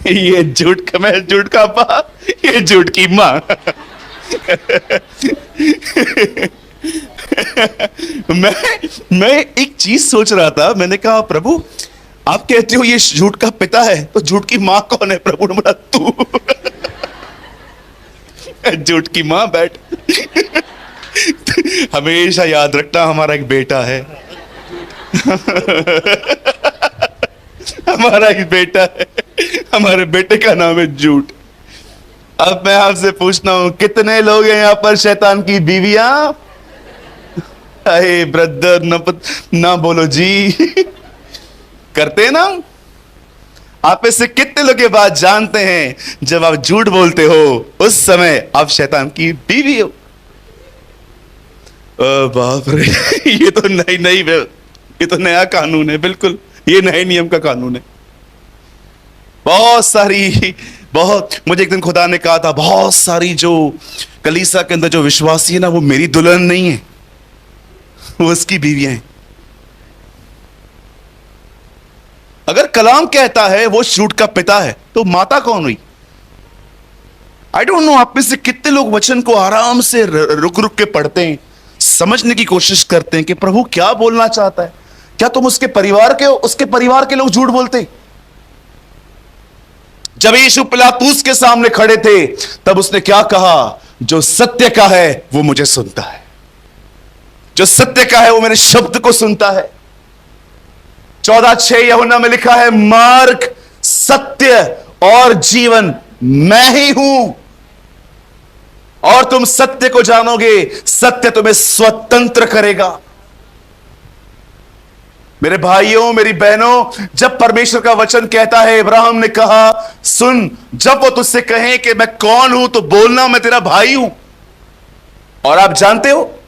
A: ये झूठ का मैं, झूठ का बाप, ये झूठ की मां। मैं एक चीज सोच रहा था, मैंने कहा प्रभु आप कहते हो ये झूठ का पिता है, तो झूठ की मां कौन है? प्रभु ने बोला तू। झूठ की मां बैठ। हमेशा याद रखना हमारा एक बेटा है। हमारा एक बेटा है, हमारे बेटे का नाम है झूठ। अब मैं आपसे पूछता हूं, कितने लोग हैं यहां पर शैतान की बीवियां? अरे ब्रदर ना बोलो जी। करते ना? आप इससे कितने लोग ये बात जानते हैं, जब आप झूठ बोलते हो उस समय आप शैतान की बीवी हो। बाप रे, ये तो नई ये तो नया कानून है, बिल्कुल ये नए नियम का कानून है। बहुत मुझे एक दिन खुदा ने कहा था, बहुत सारी जो कलीसिया के अंदर जो विश्वासी है ना, वो मेरी दुल्हन नहीं है, वो उसकी बीवियां हैं। अगर कलाम कहता है वो झूठ का पिता है, तो माता कौन हुई? आई डोंट नो आप में से कितने लोग वचन को आराम से रुक रुक के पढ़ते हैं, समझने की कोशिश करते हैं कि प्रभु क्या बोलना चाहता है। क्या तुम उसके परिवार के हो? उसके परिवार के लोग झूठ बोलते हैं। जब यीशु पिलातूस के सामने खड़े थे, तब उसने क्या कहा? जो सत्य का है वो मुझे सुनता है, जो सत्य का है वो मेरे शब्द को सुनता है। 14:6 यूहन्ना में लिखा है, मार्ग, सत्य और जीवन मैं ही हूं, और तुम सत्य को जानोगे, सत्य तुम्हें स्वतंत्र करेगा। मेरे भाइयों, मेरी बहनों, जब परमेश्वर का वचन कहता है, इब्राहिम ने कहा सुन, जब वो तुझसे कहें कि मैं कौन हूं, तो बोलना मैं तेरा भाई हूं। और आप जानते हो,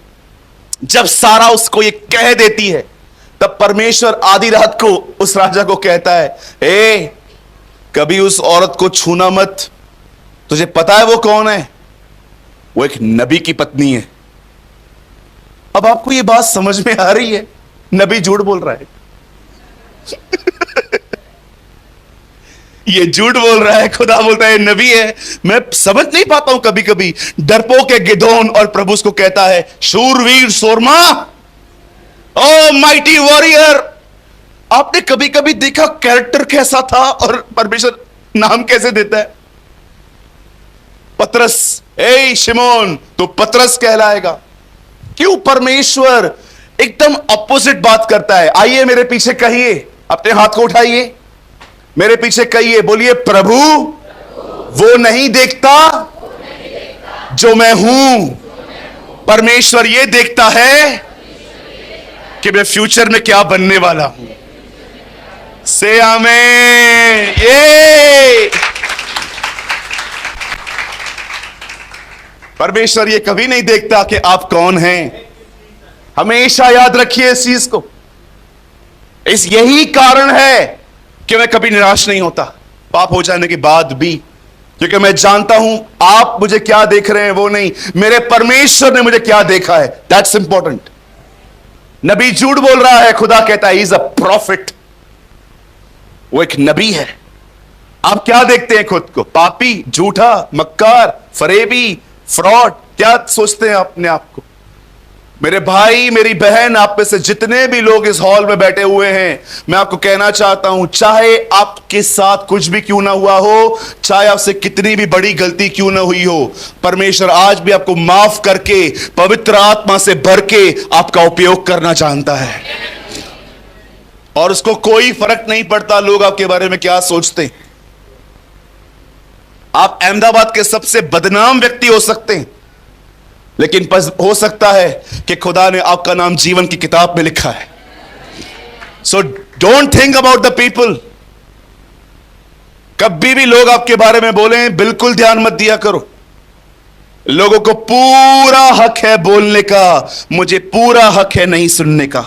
A: जब सारा उसको ये कह देती है, तब परमेश्वर आधी रात को उस राजा को कहता है, कभी उस औरत को छूना मत। तुझे पता है वो कौन है? वो एक नबी की पत्नी है। अब आपको ये बात समझ में आ रही है? नबी झूठ बोल रहा है। ये झूठ बोल रहा है, खुदा बोलता है नबी है। मैं समझ नहीं पाता हूं, कभी कभी डरपोक के गिदोन और प्रभु उसको कहता है शूरवीर सोरमा, ओ माइटी वॉरियर। आपने कभी कभी देखा कैरेक्टर कैसा था और परमेश्वर नाम कैसे देता है? पतरस, ए शिमोन तो पतरस कहलाएगा। क्यों? परमेश्वर एकदम अपोजिट बात करता है। आइए मेरे पीछे कहिए, अपने हाथ को उठाइए, मेरे पीछे कहिए, बोलिए प्रभु वो नहीं देखता जो मैं हूं, परमेश्वर ये देखता है कि मैं फ्यूचर में क्या बनने वाला हूं। से आमेन। ये परमेश्वर ये कभी नहीं देखता कि आप कौन हैं। हमेशा याद रखिए इस चीज को। यही कारण है कि मैं कभी निराश नहीं होता पाप हो जाने के बाद भी, क्योंकि मैं जानता हूं आप मुझे क्या देख रहे हैं वो नहीं, मेरे परमेश्वर ने मुझे क्या देखा है। That's important. नबी झूठ बोल रहा है, खुदा कहता है ही इज अ प्रॉफिट, वो एक नबी है। आप क्या देखते हैं खुद को? पापी, झूठा, मक्कार, फरेबी, फ्रॉड, क्या सोचते हैं अपने आप को? मेरे भाई, मेरी बहन, आप में से जितने भी लोग इस हॉल में बैठे हुए हैं, मैं आपको कहना चाहता हूं, चाहे आपके साथ कुछ भी क्यों ना हुआ हो, चाहे आपसे कितनी भी बड़ी गलती क्यों ना हुई हो, परमेश्वर आज भी आपको माफ करके पवित्र आत्मा से भर के आपका उपयोग करना जानता है। और उसको कोई फर्क नहीं पड़ता लोग आपके बारे में क्या सोचते। आप अहमदाबाद के सबसे बदनाम व्यक्ति हो सकते हैं, लेकिन बस हो सकता है कि खुदा ने आपका नाम जीवन की किताब में लिखा है। So don't think about the people. कभी भी लोग आपके बारे में बोले बिल्कुल ध्यान मत दिया करो। लोगों को पूरा हक है बोलने का, मुझे पूरा हक है नहीं सुनने का।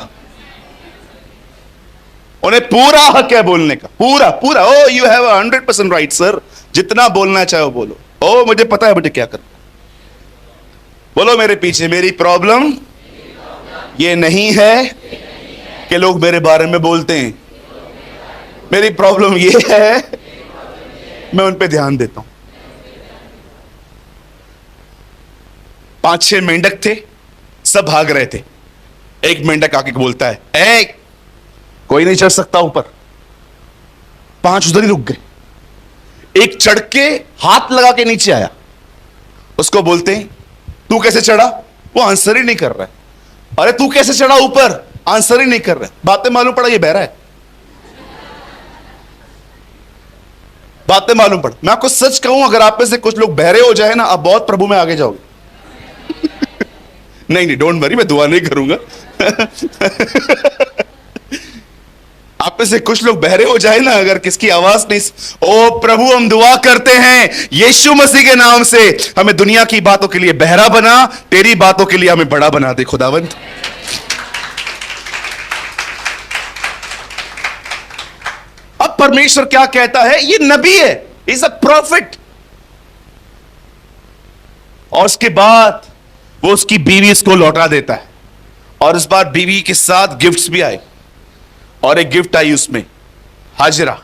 A: उन्हें पूरा हक है बोलने का, पूरा पूरा। ओ यू हैव 100% राइट सर, जितना बोलना चाहो बोलो। ओ मुझे पता है मुझे क्या करना। बोलो मेरे पीछे। मेरी प्रॉब्लम ये नहीं है कि लोग मेरे बारे में बोलते हैं, मेरी प्रॉब्लम ये है मैं उन पे ध्यान देता हूं। 5-6 मेंढक थे, सब भाग रहे थे। एक मेंढक आके बोलता है, ए कोई नहीं चढ़ सकता ऊपर। 5 उधर ही रुक गए। एक चढ़ के हाथ लगा के नीचे आया। उसको बोलते हैं तू कैसे चढ़ा? वो आंसर ही नहीं कर रहा है। अरे तू कैसे चढ़ा ऊपर? आंसर ही नहीं कर रहा है। बातें मालूम पड़ा ये बहरा है। बातें मालूम पड़ा। मैं आपको सच कहूं, अगर आप में से कुछ लोग बहरे हो जाए ना, आप बहुत प्रभु में आगे जाओगे। नहीं डोंट वरी, मैं दुआ नहीं करूंगा। आप में से कुछ लोग बहरे हो जाए ना, अगर किसकी आवाज नहीं, ओ प्रभु हम दुआ करते हैं यीशु मसीह के नाम से, हमें दुनिया की बातों के लिए बहरा बना, तेरी बातों के लिए हमें बड़ा बना दे खुदावंत। अब परमेश्वर क्या कहता है? ये नबी है, इज अ प्रॉफिट। और उसके बाद वो उसकी बीवी इसको लौटा देता है, और इस बार बीवी के साथ गिफ्ट्स भी आए, और एक गिफ्ट आई उसमें हाजिरा।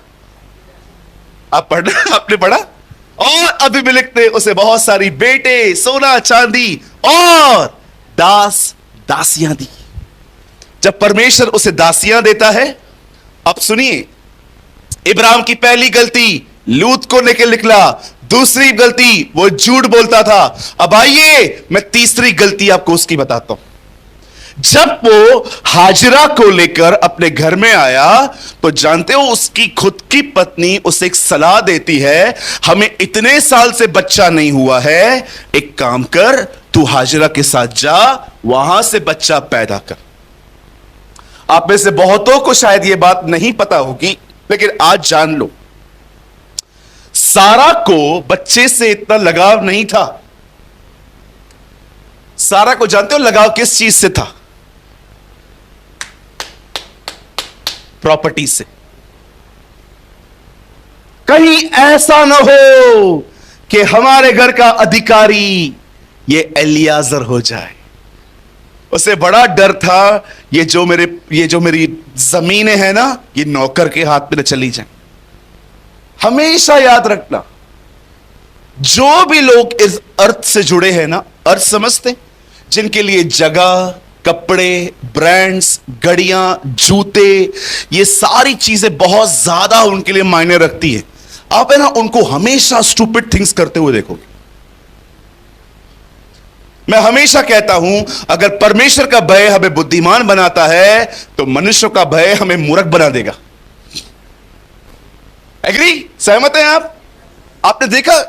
A: आप पढ़ना, आपने पढ़ा? और अबीमेलेक ने उसे बहुत सारी बेटे, सोना चांदी और दास दासियां दी। जब परमेश्वर उसे दासियां देता है, अब सुनिए, इब्राहिम की पहली गलती लूत को लेकर निकला, दूसरी गलती वो झूठ बोलता था। अब आइए मैं तीसरी गलती आपको उसकी बताता हूं। जब वो हाजिरा को लेकर अपने घर में आया, तो जानते हो उसकी खुद की पत्नी उसे एक सलाह देती है, हमें इतने साल से बच्चा नहीं हुआ है, एक काम कर, तू हाजिरा के साथ जा, वहां से बच्चा पैदा कर। आप में से बहुतों को शायद यह बात नहीं पता होगी, लेकिन आज जान लो, सारा को बच्चे से इतना लगाव नहीं था। सारा को जानते हो लगाव किस चीज से था? प्रॉपर्टी से। कहीं ऐसा ना हो कि हमारे घर का अधिकारी ये एलियाजर हो जाए। उसे बड़ा डर था, ये जो मेरी जमीनें हैं ना, ये नौकर के हाथ में न चली जाए। हमेशा याद रखना, जो भी लोग इस अर्थ से जुड़े हैं ना, अर्थ समझते, जिनके लिए जगह, कपड़े, ब्रांड्स, घड़ियां, जूते, ये सारी चीजें बहुत ज्यादा उनके लिए मायने रखती है। आप है ना उनको हमेशा स्टूपिड थिंग्स करते हुए देखोगे। मैं हमेशा कहता हूं, अगर परमेश्वर का भय हमें बुद्धिमान बनाता है, तो मनुष्यों का भय हमें मूर्ख बना देगा। एग्री? सहमत हैं आप? आपने देखा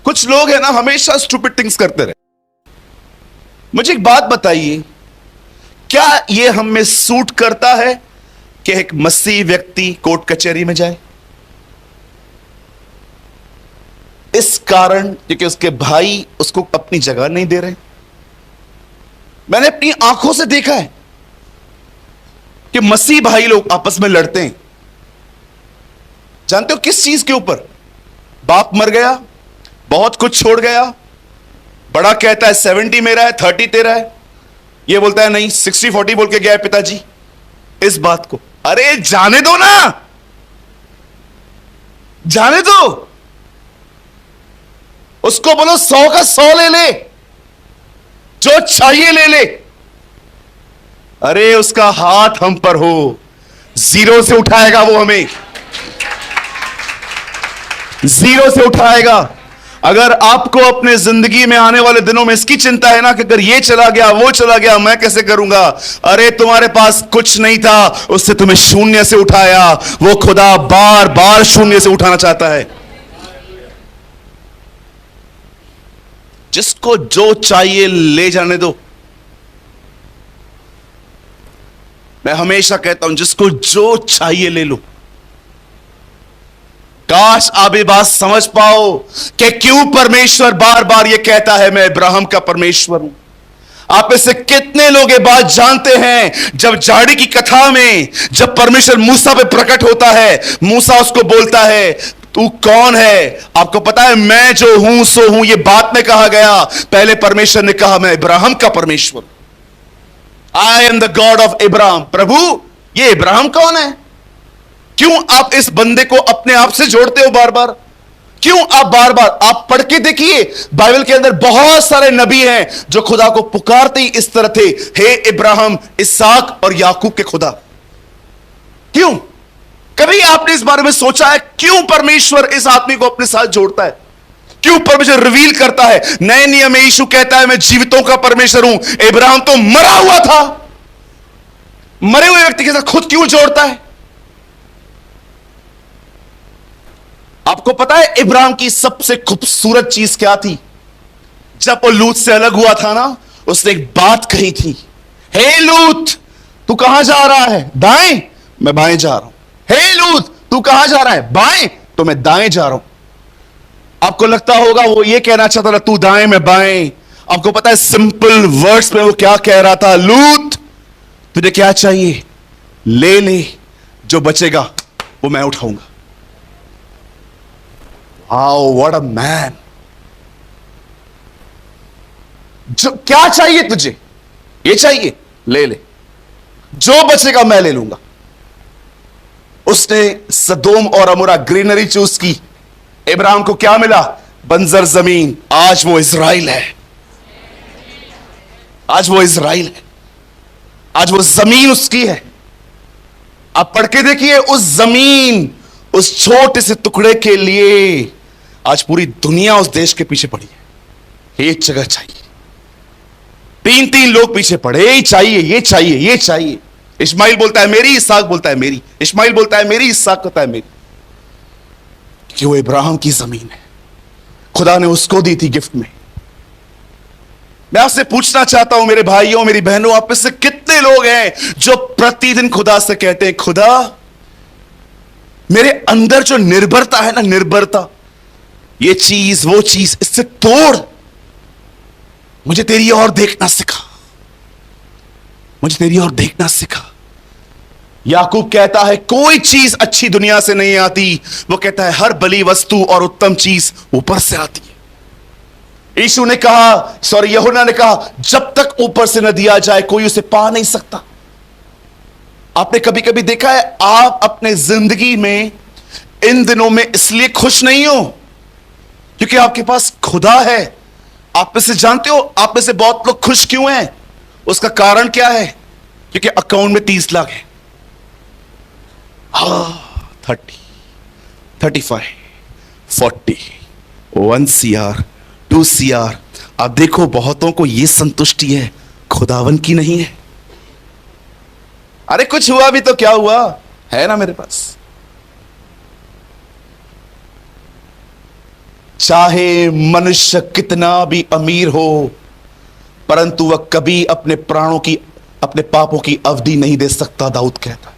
A: कुछ लोग हैं ना, हमेशा स्टूपिड थिंग्स करते रहे। मुझे एक बात बताइए, क्या यह हम में सूट करता है कि एक मसीह व्यक्ति कोर्ट कचहरी में जाए? इस कारण क्योंकि उसके भाई उसको अपनी जगह नहीं दे रहे। मैंने अपनी आंखों से देखा है कि मसीह भाई लोग आपस में लड़ते हैं। जानते हो किस चीज के ऊपर? बाप मर गया, बहुत कुछ छोड़ गया, बड़ा कहता है 70 मेरा है, 30 तेरा है, ये बोलता है नहीं 60-40 बोल के गया है पिताजी। इस बात को अरे जाने दो ना, जाने दो। उसको बोलो 100 का 100 ले ले, जो चाहिए ले ले। अरे उसका हाथ हम पर हो, 0 से उठाएगा वो हमें, 0 से उठाएगा। अगर आपको अपने जिंदगी में आने वाले दिनों में इसकी चिंता है ना कि अगर ये चला गया, वो चला गया, मैं कैसे करूंगा? अरे तुम्हारे पास कुछ नहीं था, उससे तुम्हें शून्य से उठाया। वो खुदा बार बार शून्य से उठाना चाहता है। जिसको जो चाहिए ले जाने दो। मैं हमेशा कहता हूं जिसको जो चाहिए ले लो। काश आप ये बात समझ पाओ कि क्यों परमेश्वर बार बार ये कहता है मैं अब्राहम का परमेश्वर हूं। आप में से कितने लोग ये बात जानते हैं, जब झाड़ी की कथा में जब परमेश्वर मूसा पे प्रकट होता है, मूसा उसको बोलता है तू कौन है? आपको पता है मैं जो हूं सो हूं, ये बात में कहा गया। पहले परमेश्वर ने कहा मैं अब्राहम का परमेश्वर, I am the God of Ibrahim. प्रभु ये इब्राहिम कौन है? क्यों आप इस बंदे को अपने आप से जोड़ते हो बार बार? क्यों आप बार बार? आप पढ़ के देखिए बाइबल के अंदर बहुत सारे नबी हैं जो खुदा को पुकारते ही इस तरह थे, हे इब्राहिम, इसहाक और याकूब के खुदा। क्यों? कभी आपने इस बारे में सोचा है क्यों परमेश्वर इस आदमी को अपने साथ जोड़ता है? क्यों परमेश्वर रिवील करता है? नए नियम में यीशु कहता है मैं जीवितों का परमेश्वर हूं। इब्राहिम तो मरा हुआ था, मरे हुए व्यक्ति के साथ खुद क्यों जोड़ता है? आपको पता है इब्राहिम की सबसे खूबसूरत चीज क्या थी? जब वो लूत से अलग हुआ था ना, उसने एक बात कही थी, हे लूत तू कहां जा रहा है? दाएं? मैं बाएं जा रहा हूं। हे लूत तू कहां जा रहा है? बाएं? तो मैं दाएं जा रहा हूं। आपको लगता होगा वो ये कहना चाहता था तू दाएं मैं बाएं। आपको पता है सिंपल वर्ड्स में वो क्या कह रहा था? लूत तुझे क्या चाहिए ले ले, जो बचेगा वो मैं उठाऊंगा। Wow what a man. जो क्या चाहिए तुझे? ये चाहिए ले ले, जो बचेगा मैं ले लूंगा। उसने सदोम और अमोरा ग्रीनरी चूज की। इब्राहिम को क्या मिला? बंजर जमीन। आज वो इजराइल है, आज वो इजराइल है, आज वो जमीन उसकी है। आप पढ़ के देखिए उस जमीन, उस छोटे से टुकड़े के लिए आज पूरी दुनिया उस देश के पीछे पड़ी है। एक जगह चाहिए, तीन तीन लोग पीछे पड़े, ये चाहिए ये चाहिए ये चाहिए। इस्माइल बोलता है मेरी, इसहाक बोलता है मेरी, इस्माइल बोलता है मेरी, इसहाक कहता है मेरी। कि वो इब्राहिम की जमीन है, खुदा ने उसको दी थी गिफ्ट में। मैं आपसे पूछना चाहता हूं मेरे भाइयों मेरी बहनों, आप में से कितने लोग हैं जो प्रतिदिन खुदा से कहते हैं खुदा मेरे अंदर जो निर्भरता है ना, निर्भरता, ये चीज वो चीज इससे तोड़, मुझे तेरी ओर देखना सिखा, मुझे तेरी ओर देखना सिखा। याकूब कहता है कोई चीज अच्छी दुनिया से नहीं आती, वो कहता है हर भली वस्तु और उत्तम चीज ऊपर से आती है। यीशु ने कहा, सॉरी यूहन्ना ने कहा, जब तक ऊपर से न दिया जाए कोई उसे पा नहीं सकता। आपने कभी कभी देखा है आप अपने जिंदगी में इन दिनों में इसलिए खुश नहीं हो क्योंकि आपके पास खुदा है। आप में से जानते हो आप में से बहुत लोग खुश क्यों हैं? उसका कारण क्या है? क्योंकि अकाउंट में 30 लाख है। 30, 35, 40, 1 CR, 2 CR। आप देखो बहुतों को यह संतुष्टि है, खुदावन की नहीं है। अरे कुछ हुआ भी तो क्या हुआ, है ना मेरे पास। चाहे मनुष्य कितना भी अमीर हो, परंतु वह कभी अपने प्राणों की, अपने पापों की अवधि नहीं दे सकता, दाऊद कहता,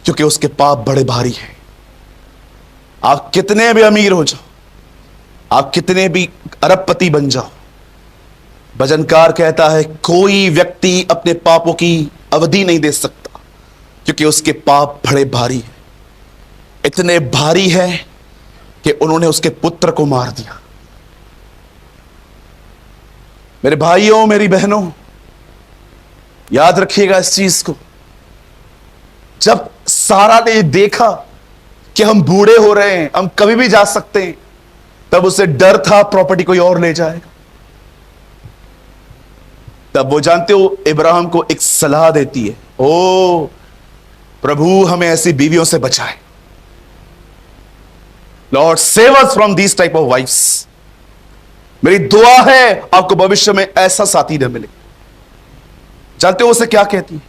A: क्योंकि उसके पाप बड़े भारी हैं। आप कितने भी अमीर हो जाओ, आप कितने भी अरबपति बन जाओ, भजनकार कहता है कोई व्यक्ति अपने पापों की अवधि नहीं दे सकता, क्योंकि उसके पाप बड़े भारी हैं। इतने भारी है कि उन्होंने उसके पुत्र को मार दिया। मेरे भाइयों मेरी बहनों, याद रखिएगा इस चीज को। जब सारा ने देखा कि हम बूढ़े हो रहे हैं, हम कभी भी जा सकते हैं, तब उसे डर था प्रॉपर्टी कोई और ले जाएगा। तब वो जानते हो इब्राहिम को एक सलाह देती है, ओ प्रभु हमें ऐसी बीवियों से बचाए, Lord save us from these type of wifes. मेरी दुआ है आपको भविष्य में ऐसा साथी न मिले। जानते हो उसे क्या कहती है?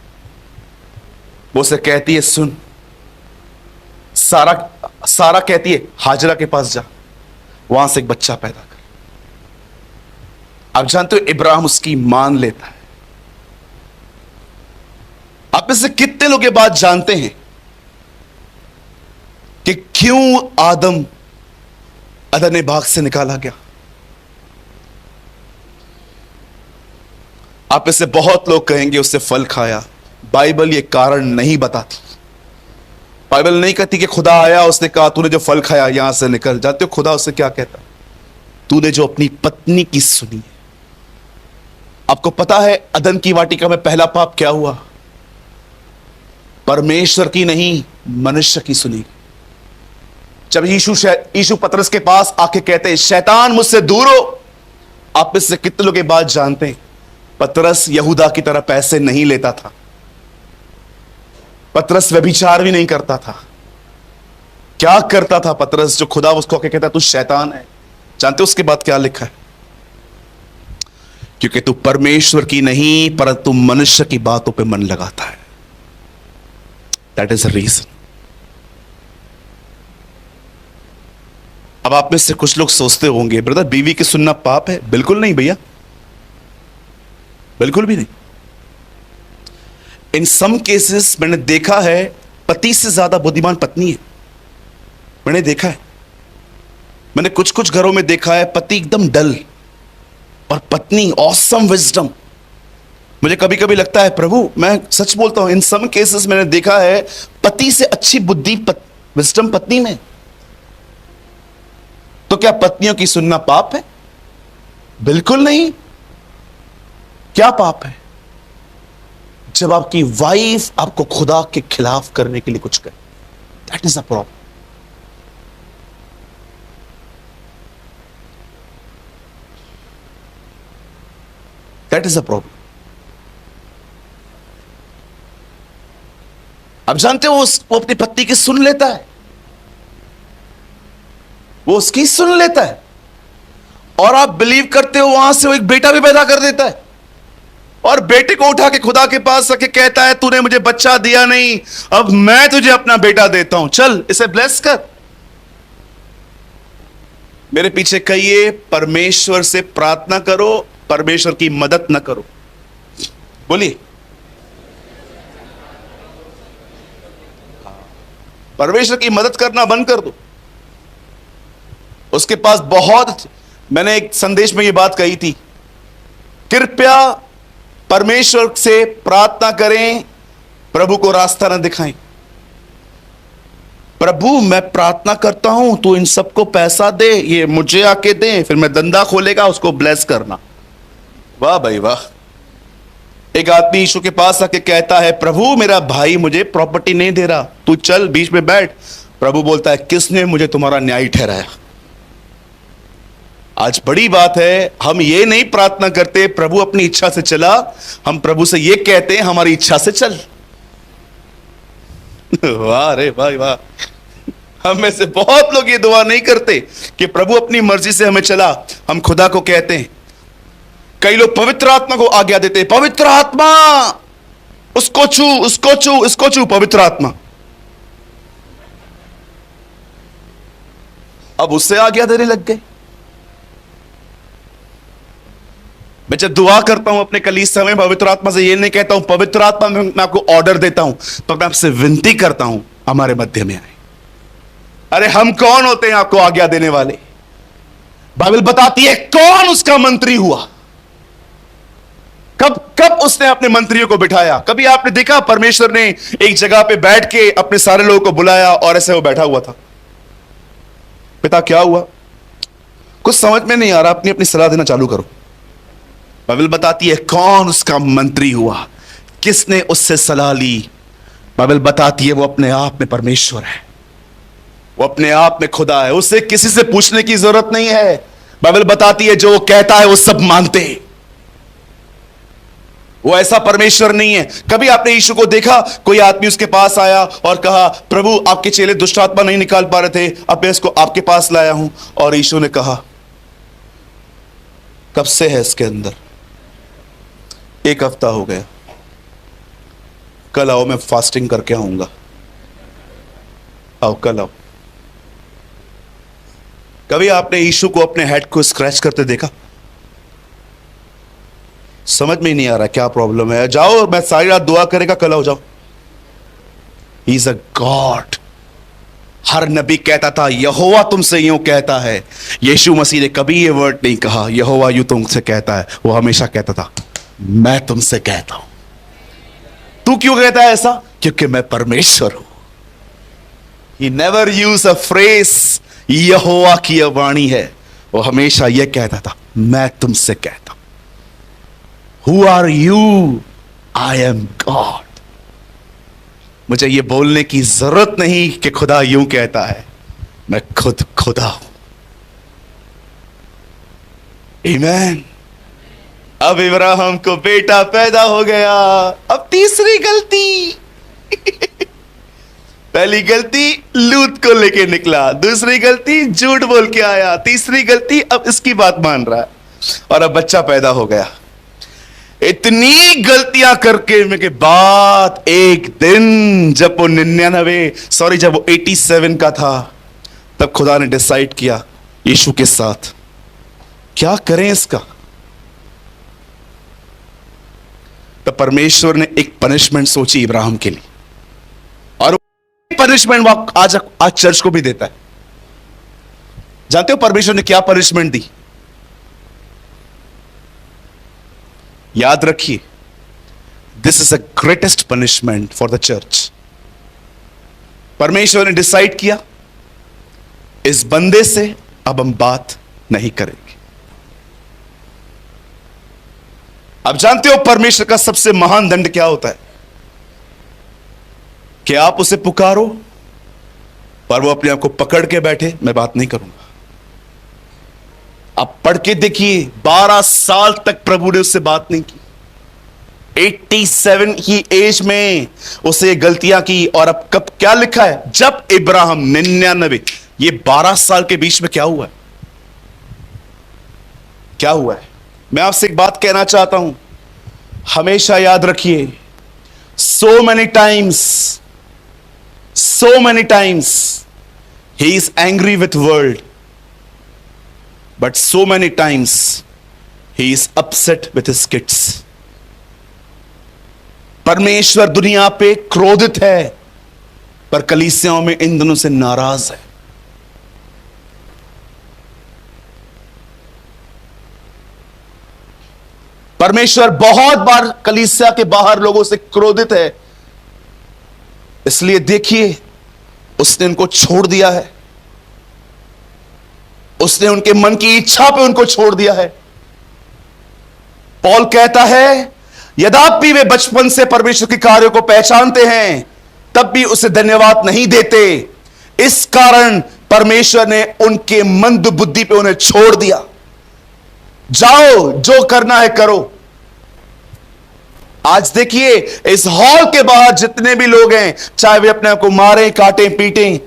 A: वो उसे कहती है सुन, सारा कहती है हाजरा के पास जा, वहां से एक बच्चा पैदा कर। आप जानते हो इब्राहिम उसकी मान लेता है। आप में से कितने लोग ये बात जानते हैं कि क्यों आदम अदन बाग से निकाला गया? आप में से बहुत लोग कहेंगे उससे फल खाया। बाइबल ये कारण नहीं बताती। बाइबल नहीं कहती कि खुदा आया, उसने कहा तूने जो फल खाया यहां से निकल। जानते हो खुदा उससे क्या कहता? तूने जो अपनी पत्नी की सुनी। आपको पता है अदन की वाटिका में पहला पाप क्या हुआ? परमेश्वर की नहीं, मनुष्य की सुनी। जब यीशु पतरस के पास आके कहते हैं शैतान मुझसे दूर हो। आप में से कितने लोग ये बात जानते हैं पतरस यहूदा की तरह पैसे नहीं लेता था। पतरस व्यभिचार भी नहीं करता था। क्या करता था पतरस जो खुदा उसको आके कहता तू शैतान है? जानते हो उसके बाद क्या लिखा है? क्योंकि तू परमेश्वर की नहीं परंतु मनुष्य की बातों पे मन लगाता है। That is a reason. अब आप में से कुछ लोग सोचते होंगे ब्रदर बीवी की सुनना पाप है। बिल्कुल नहीं भैया, बिल्कुल भी नहीं। इन सम केसेस मैंने देखा है पति से ज्यादा बुद्धिमान पत्नी है। मैंने देखा है, मैंने कुछ कुछ घरों में देखा है पति एकदम डल और पत्नी ऑसम विजडम। मुझे कभी कभी लगता है प्रभु मैं सच बोलता हूं इन सम केसेस मैंने देखा है पति से अच्छी बुद्धि विजडम पत्नी में। तो क्या पत्नियों की सुनना पाप है? बिल्कुल नहीं। क्या पाप है? जब आपकी वाइफ आपको खुदा के खिलाफ करने के लिए कुछ करे। That is a problem. That is a problem. आप जानते हो वो अपनी पत्नी की सुन लेता है, वो उसकी सुन लेता है और आप बिलीव करते हो वहां से वो एक बेटा भी पैदा कर देता है और बेटे को उठा के खुदा के पास आके कहता है तूने मुझे बच्चा दिया नहीं, अब मैं तुझे अपना बेटा देता हूं, चल इसे ब्लेस कर। मेरे पीछे कहिए परमेश्वर से प्रार्थना करो, परमेश्वर की मदद ना करो। बोलिए परमेश्वर की मदद करना बंद कर दो। उसके पास बहुत, मैंने एक संदेश में यह बात कही थी, कृपया परमेश्वर से प्रार्थना करें, प्रभु को रास्ता न दिखाएं। प्रभु मैं प्रार्थना करता हूं तू इन सबको पैसा दे, ये मुझे आके दे, फिर मैं धंधा खोलेगा उसको ब्लेस करना। वाह भाई वाह। एक आदमी यीशु के पास आके कहता है प्रभु मेरा भाई मुझे प्रॉपर्टी नहीं दे रहा, तू चल बीच में बैठ। प्रभु बोलता है किसने मुझे तुम्हारा न्यायी ठहराया? आज बड़ी बात है, हम ये नहीं प्रार्थना करते प्रभु अपनी इच्छा से चला, हम प्रभु से ये कहते हैं हमारी इच्छा से चल। वाह रे भाई वाह। हम में से बहुत लोग ये दुआ नहीं करते कि प्रभु अपनी मर्जी से हमें चला, हम खुदा को कहते हैं। कई लोग पवित्र आत्मा को आज्ञा देते हैं, पवित्र आत्मा उसको छू, उसको छू, इसको छू, पवित्र आत्मा। अब उससे आज्ञा देने लग गए। मैं जब दुआ करता हूं अपने कलीसिया में पवित्र आत्मा से ये नहीं कहता हूं पवित्र आत्मा मैं आपको ऑर्डर देता हूं, पर मैं आपसे विनती करता हूं हमारे मध्य में आए। अरे हम कौन होते हैं आपको आज्ञा देने वाले? बाइबल बताती है कौन उसका मंत्री हुआ, कब कब उसने अपने मंत्रियों को बिठाया। कभी आपने देखा परमेश्वर ने एक जगह पे बैठ के अपने सारे लोगों को बुलाया और ऐसे वो बैठा हुआ था? पिता क्या हुआ? कुछ समझ में नहीं आ रहा, अपनी अपनी सलाह देना चालू करो। बाइबल बताती है कौन उसका मंत्री हुआ, किसने उससे सलाह ली। बाइबल बताती है वो अपने आप में परमेश्वर है, वो अपने आप में खुदा है, उससे किसी से पूछने की जरूरत नहीं है। बाइबल बताती है जो वो कहता है वो सब मानते हैं। वो ऐसा परमेश्वर नहीं है। कभी आपने यीशु को देखा, कोई आदमी उसके पास आया और कहा प्रभु आपके चेले दुष्ट आत्मा नहीं निकाल पा रहे थे, अब मैं इसको आपके पास लाया हूं। और यीशु ने कहा कब से है इसके अंदर? 1 हफ्ता हो गया, कल आओ मैं फास्टिंग करके आऊंगा। आओ कल आओ। कभी आपने यीशु को अपने हेड को स्क्रैच करते देखा? समझ में ही नहीं आ रहा क्या प्रॉब्लम है। जाओ, मैं सारी रात दुआ करेगा, कल हो जाओ। He is a God. हर नबी कहता था यहोवा तुमसे यूं कहता है। यीशु मसीह ने कभी ये वर्ड नहीं कहा यहोवा यूं तुमसे कहता है। वो हमेशा कहता था मैं तुमसे कहता हूं। तू क्यों कहता है ऐसा? क्योंकि मैं परमेश्वर हूं। He never use a phrase Jehovah की यह वाणी है। वो हमेशा यह कहता था मैं तुमसे कहता हूं। Who are you? I am God. मुझे यह बोलने की जरूरत नहीं कि खुदा यूं कहता है, मैं खुद खुदा हूं। आमीन। अब इब्राहिम को बेटा पैदा हो गया। अब तीसरी गलती पहली गलती लूत को लेके निकला, दूसरी गलती झूठ बोल के आया, तीसरी गलती अब इसकी बात मान रहा है और अब बच्चा पैदा हो गया। इतनी गलतियां करके के बाद एक दिन जब वो 87 का था, तब खुदा ने डिसाइड किया यीशु के साथ क्या करें इसका। तो परमेश्वर ने एक पनिशमेंट सोची इब्राहिम के लिए, और पनिशमेंट आज चर्च को भी देता है। जानते हो परमेश्वर ने क्या पनिशमेंट दी? याद रखिए, this is the greatest punishment for the church. परमेश्वर ने डिसाइड किया इस बंदे से अब हम बात नहीं करेंगे। अब जानते हो परमेश्वर का सबसे महान दंड क्या होता है? कि आप उसे पुकारो पर वो अपने आप को पकड़ के बैठे, मैं बात नहीं करूंगा। आप पढ़ के देखिए, 12 साल तक प्रभु ने उससे बात नहीं की। 87 की एज में उसे गलतियां की, और अब कब क्या लिखा है? जब इब्राहिम 99, ये 12 साल के बीच में क्या हुआ है? क्या हुआ है? मैं आपसे एक बात कहना चाहता हूं, हमेशा याद रखिए, so many times he is angry with world, but so many times he is upset with his kids. परमेश्वर दुनिया पे क्रोधित है, पर कलीसियाओं में इन दोनों से नाराज है। परमेश्वर बहुत बार कलीसिया के बाहर लोगों से क्रोधित है, इसलिए देखिए उसने उनको छोड़ दिया है, उसने उनके मन की इच्छा पे उनको छोड़ दिया है। पौल कहता है यद्यपि वे बचपन से परमेश्वर के कार्यों को पहचानते हैं, तब भी उसे धन्यवाद नहीं देते। इस कारण परमेश्वर ने उनके मंद बुद्धि पे उन्हें छोड़ दिया। जाओ, जो करना है करो। आज देखिए इस हॉल के बाहर जितने भी लोग हैं, चाहे वे अपने आप को मारें, काटें, पीटें,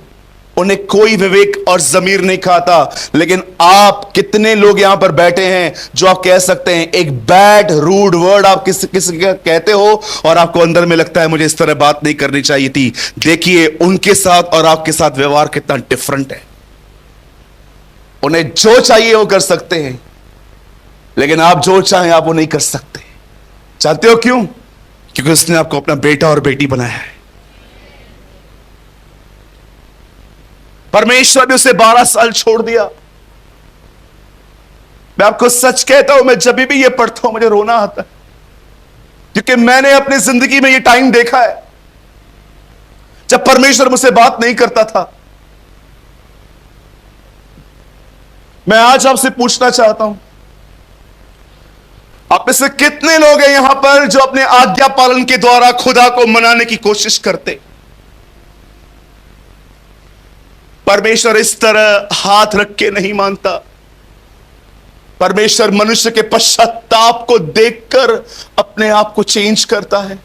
A: उन्हें कोई विवेक और जमीर नहीं खाता। लेकिन आप कितने लोग यहां पर बैठे हैं जो आप कह सकते हैं एक बैड रूड वर्ड आप किसी का कहते हो और आपको अंदर में लगता है मुझे इस तरह बात नहीं करनी चाहिए थी। देखिए उनके साथ और आपके साथ व्यवहार कितना डिफरेंट है। उन्हें जो चाहिए वो कर सकते हैं, लेकिन आप जो चाहें आप वो नहीं कर सकते। जानते हो क्यों? क्योंकि उसने आपको अपना बेटा और बेटी बनाया है। परमेश्वर ने उसे 12 साल छोड़ दिया। मैं आपको सच कहता हूं, मैं जब भी ये पढ़ता हूं मुझे रोना आता है, क्योंकि मैंने अपनी जिंदगी में ये टाइम देखा है जब परमेश्वर मुझसे बात नहीं करता था। मैं आज आपसे पूछना चाहता हूं, आप में से कितने लोग हैं यहां पर जो अपने आज्ञा पालन के द्वारा खुदा को मनाने की कोशिश करते? परमेश्वर इस तरह हाथ रख के नहीं मानता। परमेश्वर मनुष्य के पश्चाताप को देखकर अपने आप को चेंज करता है।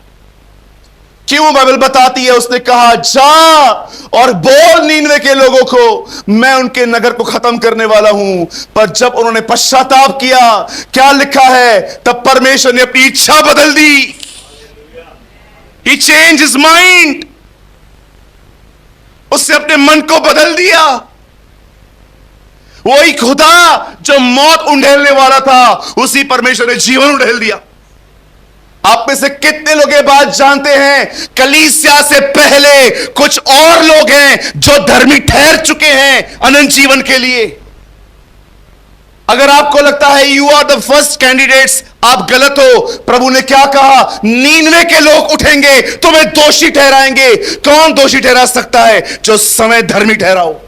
A: क्यों? बाइबल बताती है, उसने कहा जा और बोल नीनवे के लोगों को मैं उनके नगर को खत्म करने वाला हूं। पर जब उन्होंने पश्चाताप किया, क्या लिखा है? तब परमेश्वर ने अपनी इच्छा बदल दी। He changed his mind। उसने अपने मन को बदल दिया। वही खुदा जो मौत उंडेलने वाला था, उसी परमेश्वर ने जीवन उंडेल दिया। आप में से कितने लोग ये बात जानते हैं, कलीसिया से पहले कुछ और लोग हैं जो धर्मी ठहर चुके हैं अनंत जीवन के लिए। अगर आपको लगता है you are the first candidates, आप गलत हो। प्रभु ने क्या कहा? 99 के लोग उठेंगे, तुम्हें दोषी ठहराएंगे। कौन दोषी ठहरा सकता है? जो समय धर्मी ठहरा हो।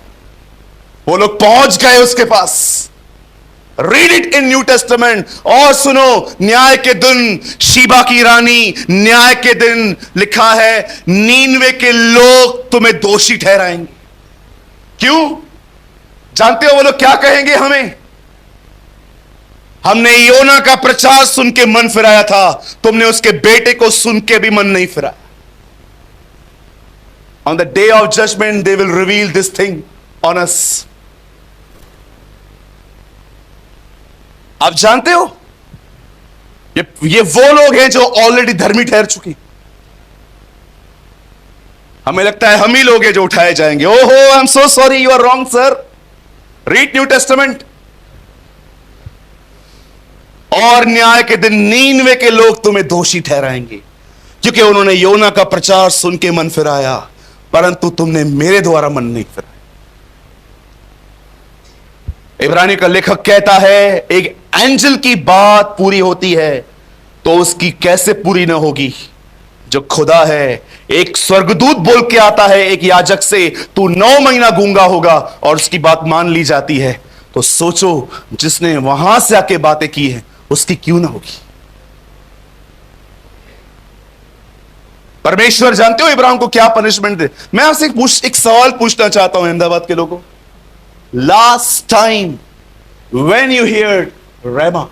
A: वो लोग पहुंच गए उसके पास। Read it in New Testament. और सुनो, न्याय के दिन शीबा की रानी, न्याय के दिन लिखा है 99 के लोग तुम्हें दोषी ठहराएंगे। क्यों? जानते हो वो लोग क्या कहेंगे हमें? हमने योना का प्रचार सुन के मन फिराया था, तुमने उसके बेटे को सुन के भी मन नहीं फिराया। On the day of judgement they will reveal this thing on us. आप जानते हो ये वो लोग हैं जो ऑलरेडी धर्मी ठहर चुके। हमें लगता है हम ही लोग हैं जो उठाए जाएंगे। ओहो, I am so sorry, you are wrong sir. Read New Testament. और न्याय के दिन 99 के लोग तुम्हें दोषी ठहराएंगे, क्योंकि उन्होंने योना का प्रचार सुन के मन फिराया, परंतु तुमने मेरे द्वारा मन नहीं फिराया। इब्रानी का लेखक कहता है एक एंजल की बात पूरी होती है तो उसकी कैसे पूरी ना होगी जो खुदा है। एक स्वर्गदूत बोल के आता है एक याजक से, तू 9 महीना गूंगा होगा, और उसकी बात मान ली जाती है। तो सोचो जिसने वहां से आके बातें की है उसकी क्यों ना होगी। परमेश्वर जानते हो इब्राहिम को क्या पनिशमेंट दे? मैं आपसे एक सवाल पूछना चाहता हूं अहमदाबाद के लोगों। Last time when you hear rhema,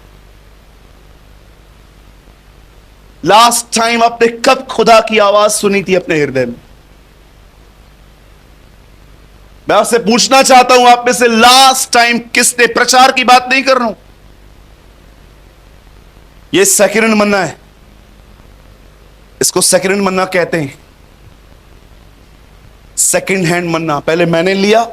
A: last time आपने कब खुदा की आवाज सुनी थी अपने हृदय में? मैं आपसे पूछना चाहता हूं, आप में से लास्ट टाइम किसने, प्रचार की बात नहीं कर रहा हूं, ये सेकंड हैंड मन्ना है, इसको सेकंड हैंड मन्ना कहते हैं। सेकंड हैंड मन्ना, पहले मैंने लिया,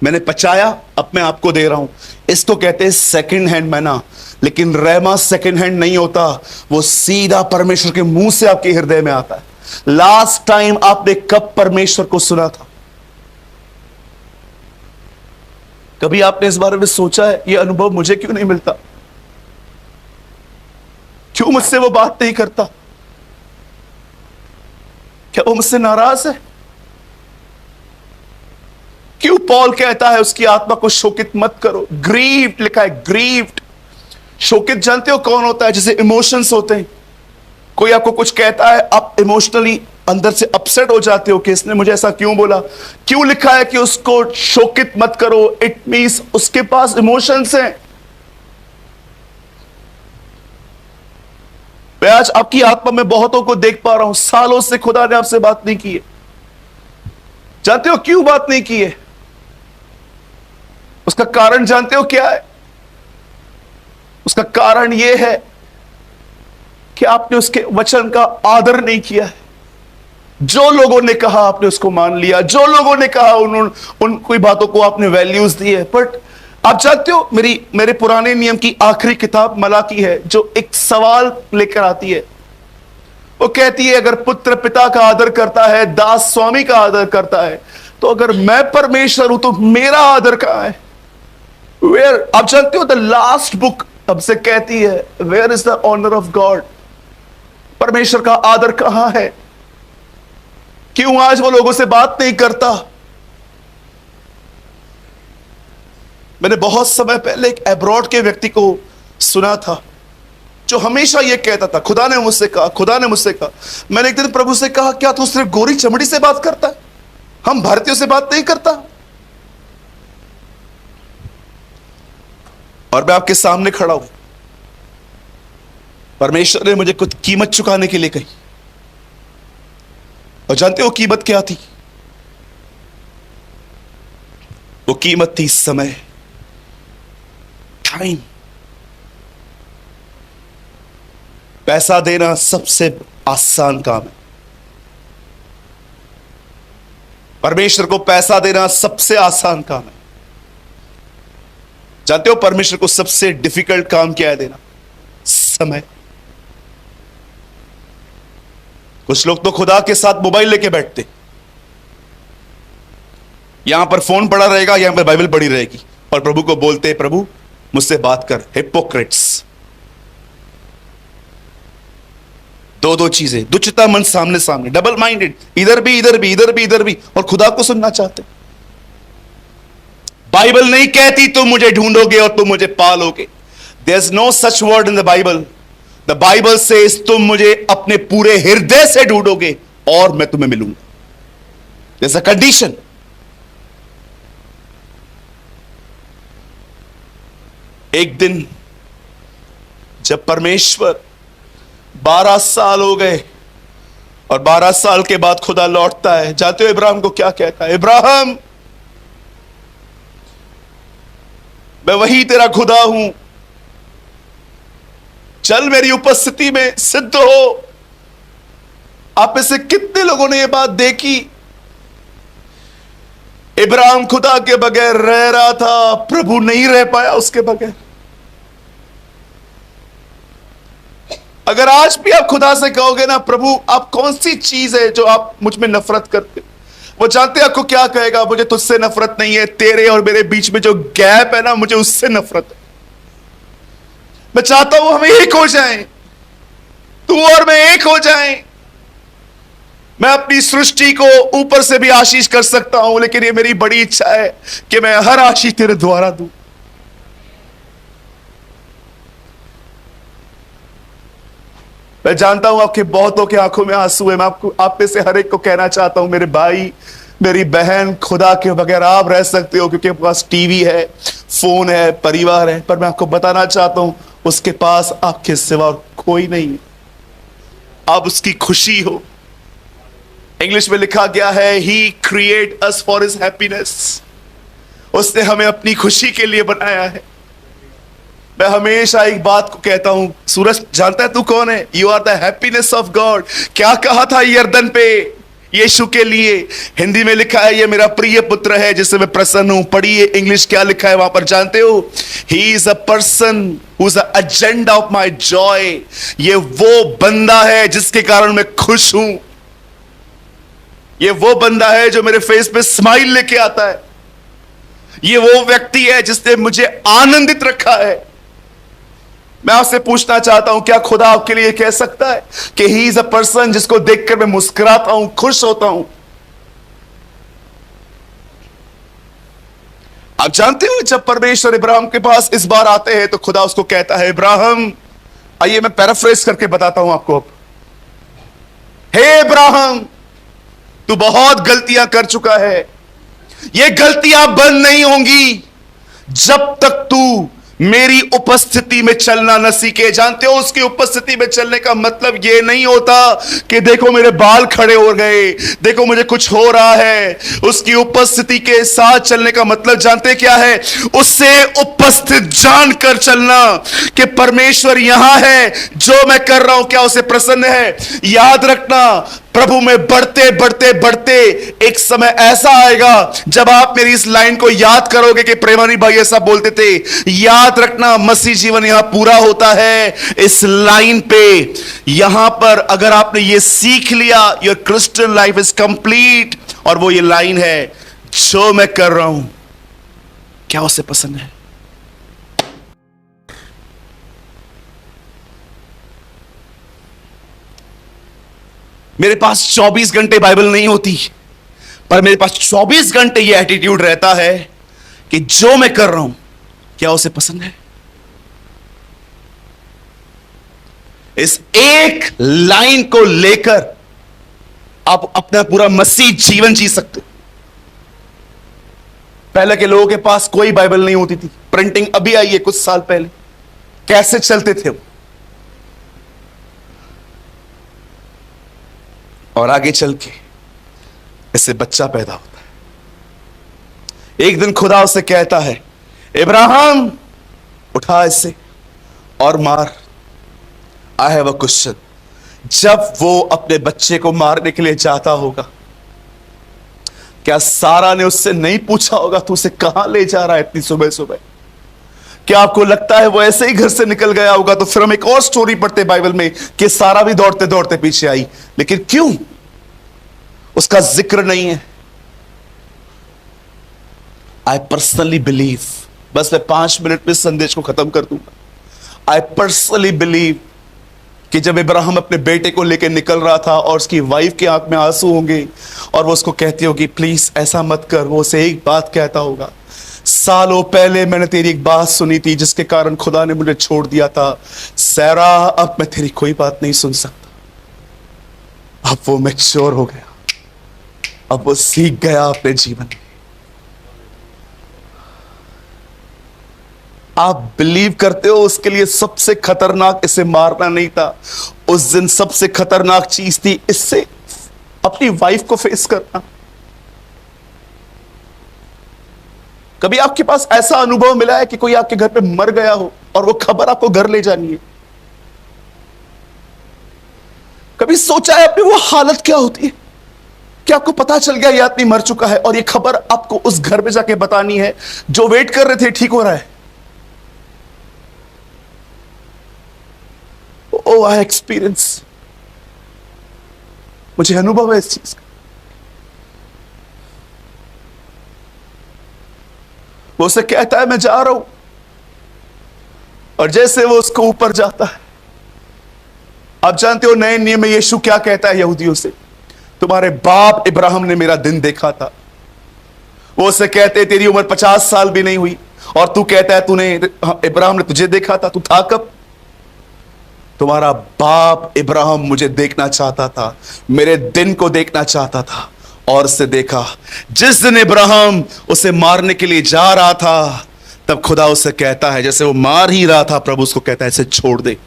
A: मैंने पचाया, अब मैं आपको दे रहा हूं, इसको कहते हैं सेकंड हैंड मन्ना। लेकिन रेमा सेकंड हैंड नहीं होता, वो सीधा परमेश्वर के मुंह से आपके हृदय में आता है। लास्ट टाइम आपने कब परमेश्वर को सुना था? कभी आपने इस बारे में सोचा है ये अनुभव मुझे क्यों नहीं मिलता? क्यों मुझसे वो बात नहीं करता? क्या वो मुझसे नाराज है? क्यों पॉल कहता है उसकी आत्मा को शोकित मत करो? ग्रीव्ड लिखा है, ग्रीव्ड। शोकित जानते हो कौन होता है? जैसे इमोशंस होते हैं, कोई आपको कुछ कहता है, आप इमोशनली अंदर से अपसेट हो जाते हो कि इसने मुझे ऐसा क्यों बोला। क्यों लिखा है कि उसको शोकित मत करो? इट मींस उसके पास इमोशंस हैं। मैं आज आपकी आत्मा में बहुतों को देख पा रहा हूं, सालों से खुदा ने आपसे बात नहीं की है। जानते हो क्यों बात नहीं की है? उसका कारण जानते हो क्या है? उसका कारण यह है कि आपने उसके वचन का आदर नहीं किया है। जो लोगों ने कहा आपने उसको मान लिया, जो लोगों ने कहा उन कोई बातों को आपने वैल्यूज दी है। बट आप जानते हो मेरे पुराने नियम की आखिरी किताब मलाकी है, जो एक सवाल लेकर आती है। वो कहती है अगर पुत्र पिता का आदर करता है, दास स्वामी का आदर करता है, तो अगर मैं परमेश्वर हूं तो मेरा आदर कहां है? वेयर, आप जानते हो द लास्ट बुक हमसे कहती है where is the honour of God? परमेश्वर का आदर कहां है? क्यों आज वो लोगों से बात नहीं करता? मैंने बहुत समय पहले एक अब्रॉड के व्यक्ति को सुना था जो हमेशा यह कहता था, खुदा ने मुझसे कहा, खुदा ने मुझसे कहा। मैंने एक दिन प्रभु से कहा, क्या तू सिर्फ गोरी चमड़ी से बात करता है? हम भारतीयों से बात नहीं करता? और मैं आपके सामने खड़ा हूं, परमेश्वर ने मुझे कुछ कीमत चुकाने के लिए कही। और जानते हो कीमत क्या थी? वो कीमत थी समय, टाइम। पैसा देना सबसे आसान काम है। परमेश्वर को पैसा देना सबसे आसान काम है। जानते हो परमेश्वर को सबसे डिफिकल्ट काम क्या है देना? समय। कुछ लोग तो खुदा के साथ मोबाइल लेके बैठते, यहां पर फोन पड़ा रहेगा, यहां पर बाइबल पड़ी रहेगी, और प्रभु को बोलते प्रभु मुझसे बात कर। हिपोक्रेट्स। दो चीजें, दुष्टता मन सामने सामने, डबल माइंडेड, इधर भी इधर भी इधर भी इधर भी, और खुदा को सुनना चाहते। बाइबल नहीं कहती तुम मुझे ढूंढोगे और तुम मुझे पालोगे। There is no such word in the Bible. The Bible says तुम मुझे अपने पूरे हृदय से ढूंढोगे और मैं तुम्हें मिलूंगा। There is a condition. एक दिन जब परमेश्वर 12 साल हो गए और 12 साल के बाद खुदा लौटता है, जाते हो इब्राहिम को क्या कहता है? इब्राहिम, मैं वही तेरा खुदा हूं, चल मेरी उपस्थिति में सिद्ध हो। आप में से कितने लोगों ने यह बात देखी? इब्राहिम खुदा के बगैर रह रहा था, प्रभु नहीं रह पाया उसके बगैर। अगर आज भी आप खुदा से कहोगे ना, प्रभु आप कौन सी चीज है जो आप मुझ में नफरत करते, वो जानते हैं आपको क्या कहेगा? मुझे तुझसे नफरत नहीं है, तेरे और मेरे बीच में जो गैप है ना, मुझे उससे नफरत है। मैं चाहता हूं हम एक हो जाएं, तू और मैं एक हो जाएं। मैं अपनी सृष्टि को ऊपर से भी आशीष कर सकता हूं, लेकिन ये मेरी बड़ी इच्छा है कि मैं हर आशीष तेरे द्वारा दूं। मैं जानता हूं आपके बहुतों के आंखों में आंसू है। मैं आपको, आप में से हर एक को कहना चाहता हूं, मेरे भाई मेरी बहन, खुदा के बगैर आप रह सकते हो क्योंकि आपके पास टीवी है, फोन है, परिवार है, पर मैं आपको बताना चाहता हूं उसके पास आपके सिवा कोई नहीं है। आप उसकी खुशी हो। इंग्लिश में लिखा गया है, he create us for his happiness. उसने हमें अपनी खुशी के लिए बनाया है। मैं हमेशा एक बात को कहता हूं, सूरज जानता है तू कौन है? You are the happiness of God. क्या कहा था यरदन पे यीशु के लिए? हिंदी में लिखा है, ये मेरा प्रिय पुत्र है जिससे मैं प्रसन्न हूं। पढ़िए इंग्लिश क्या लिखा है वहां पर, जानते हो? He is a person who is the agenda of my Joy. ये वो बंदा है जिसके कारण मैं खुश हूं। ये वो बंदा है जो मेरे फेस पे स्माइल लेके आता है। ये वो व्यक्ति है जिसने मुझे आनंदित रखा है। मैं आपसे पूछना चाहता हूं, क्या खुदा आपके लिए कह सकता है कि ही इज अ पर्सन जिसको देखकर मैं मुस्कुराता हूं, खुश होता हूं? आप जानते हो जब परमेश्वर इब्राहिम के पास इस बार आते हैं तो खुदा उसको कहता है, इब्राहिम, आइए मैं पैराफ्रेज करके बताता हूं आपको अब। हे इब्राहिम, तू बहुत गलतियां कर चुका है। ये गलतियां बंद नहीं होंगी जब तक तू मेरी उपस्थिति में चलना न सीखे। जानते हो उसकी उपस्थिति में चलने का मतलब यह नहीं होता कि देखो मेरे बाल खड़े हो गए, देखो मुझे कुछ हो रहा है। उसकी उपस्थिति के साथ चलने का मतलब जानते क्या है? उससे उपस्थित जानकर चलना कि परमेश्वर यहां है, जो मैं कर रहा हूं क्या उसे प्रसन्न है। याद रखना, प्रभु में बढ़ते बढ़ते बढ़ते एक समय ऐसा आएगा जब आप मेरी इस लाइन को याद करोगे कि प्रेमानी भाई ऐसा बोलते थे। याद रखना, मसीह जीवन यहां पूरा होता है इस लाइन पे। यहां पर अगर आपने ये सीख लिया, your Christian life is complete. और वो ये लाइन है, जो मैं कर रहा हूं क्या उसे पसंद है। मेरे पास 24 घंटे बाइबल नहीं होती, पर मेरे पास 24 घंटे ये एटीट्यूड रहता है कि जो मैं कर रहा हूं क्या उसे पसंद है। इस एक लाइन को लेकर आप अपना पूरा मसीह जीवन जी सकते। पहले के लोगों के पास कोई बाइबल नहीं होती थी, प्रिंटिंग अभी आई है कुछ साल पहले, कैसे चलते थे वो। और आगे चल के इससे बच्चा पैदा होता है। एक दिन खुदा उसे कहता है, इब्राहिम उठा इसे और मार। I have a question. जब वो अपने बच्चे को मारने के लिए जाता होगा, क्या सारा ने उससे नहीं पूछा होगा तू उसे कहां ले जा रहा है इतनी सुबह सुबह? क्या आपको लगता है वो ऐसे ही घर से निकल गया होगा? तो फिर हम एक और स्टोरी पढ़ते बाइबल में कि सारा भी दौड़ते दौड़ते पीछे आई, लेकिन क्यों उसका जिक्र नहीं है? आई पर्सनली बिलीव, बस मैं 5 मिनट में संदेश को खत्म कर दूंगा। आई पर्सनली बिलीव कि जब इब्राहिम अपने बेटे को लेकर निकल रहा था और उसकी वाइफ की आंख में आंसू होंगे और वो उसको कहती होगी प्लीज ऐसा मत कर, वो उसे एक बात कहता होगा, सालों पहले मैंने तेरी एक बात सुनी थी जिसके कारण खुदा ने मुझे छोड़ दिया था, सैरा अब मैं तेरी कोई बात नहीं सुन सकता। अब वो मैच्योर हो गया, अब वो सीख गया अपने जीवन में। आप बिलीव करते हो उसके लिए सबसे खतरनाक इसे मारना नहीं था, उस दिन सबसे खतरनाक चीज थी इससे अपनी वाइफ को फेस करना। कभी आपके पास ऐसा अनुभव मिला है कि कोई आपके घर पे मर गया हो और वो खबर आपको घर ले जानी है? कभी सोचा है आपने वो हालत क्या होती है कि आपको पता चल गया ये आदमी मर चुका है और ये खबर आपको उस घर में जाके बतानी है जो वेट कर रहे थे ठीक हो रहा है? ओ आई एक्सपीरियंस, मुझे अनुभव है इस चीज का। वो उसे कहता है मैं जा रहा हूं, और जैसे वो उसको ऊपर जाता है, आप जानते हो नए नियम में यीशु क्या कहता है यहूदियों से? तुम्हारे बाप इब्राहिम ने मेरा दिन देखा था। वो उसे कहते हैं तेरी उम्र 50 साल भी नहीं हुई और तू कहता है इब्राहिम ने तुझे देखा था, तू था कब? तुम्हारा बाप इब्राहिम मुझे देखना चाहता था, मेरे दिन को देखना चाहता था, और उससे देखा। जिस दिन इब्राहिम उसे मारने के लिए जा रहा था तब खुदा उसे कहता है, जैसे वो मार ही रहा था प्रभु उसको कहता है इसे छोड़ दे।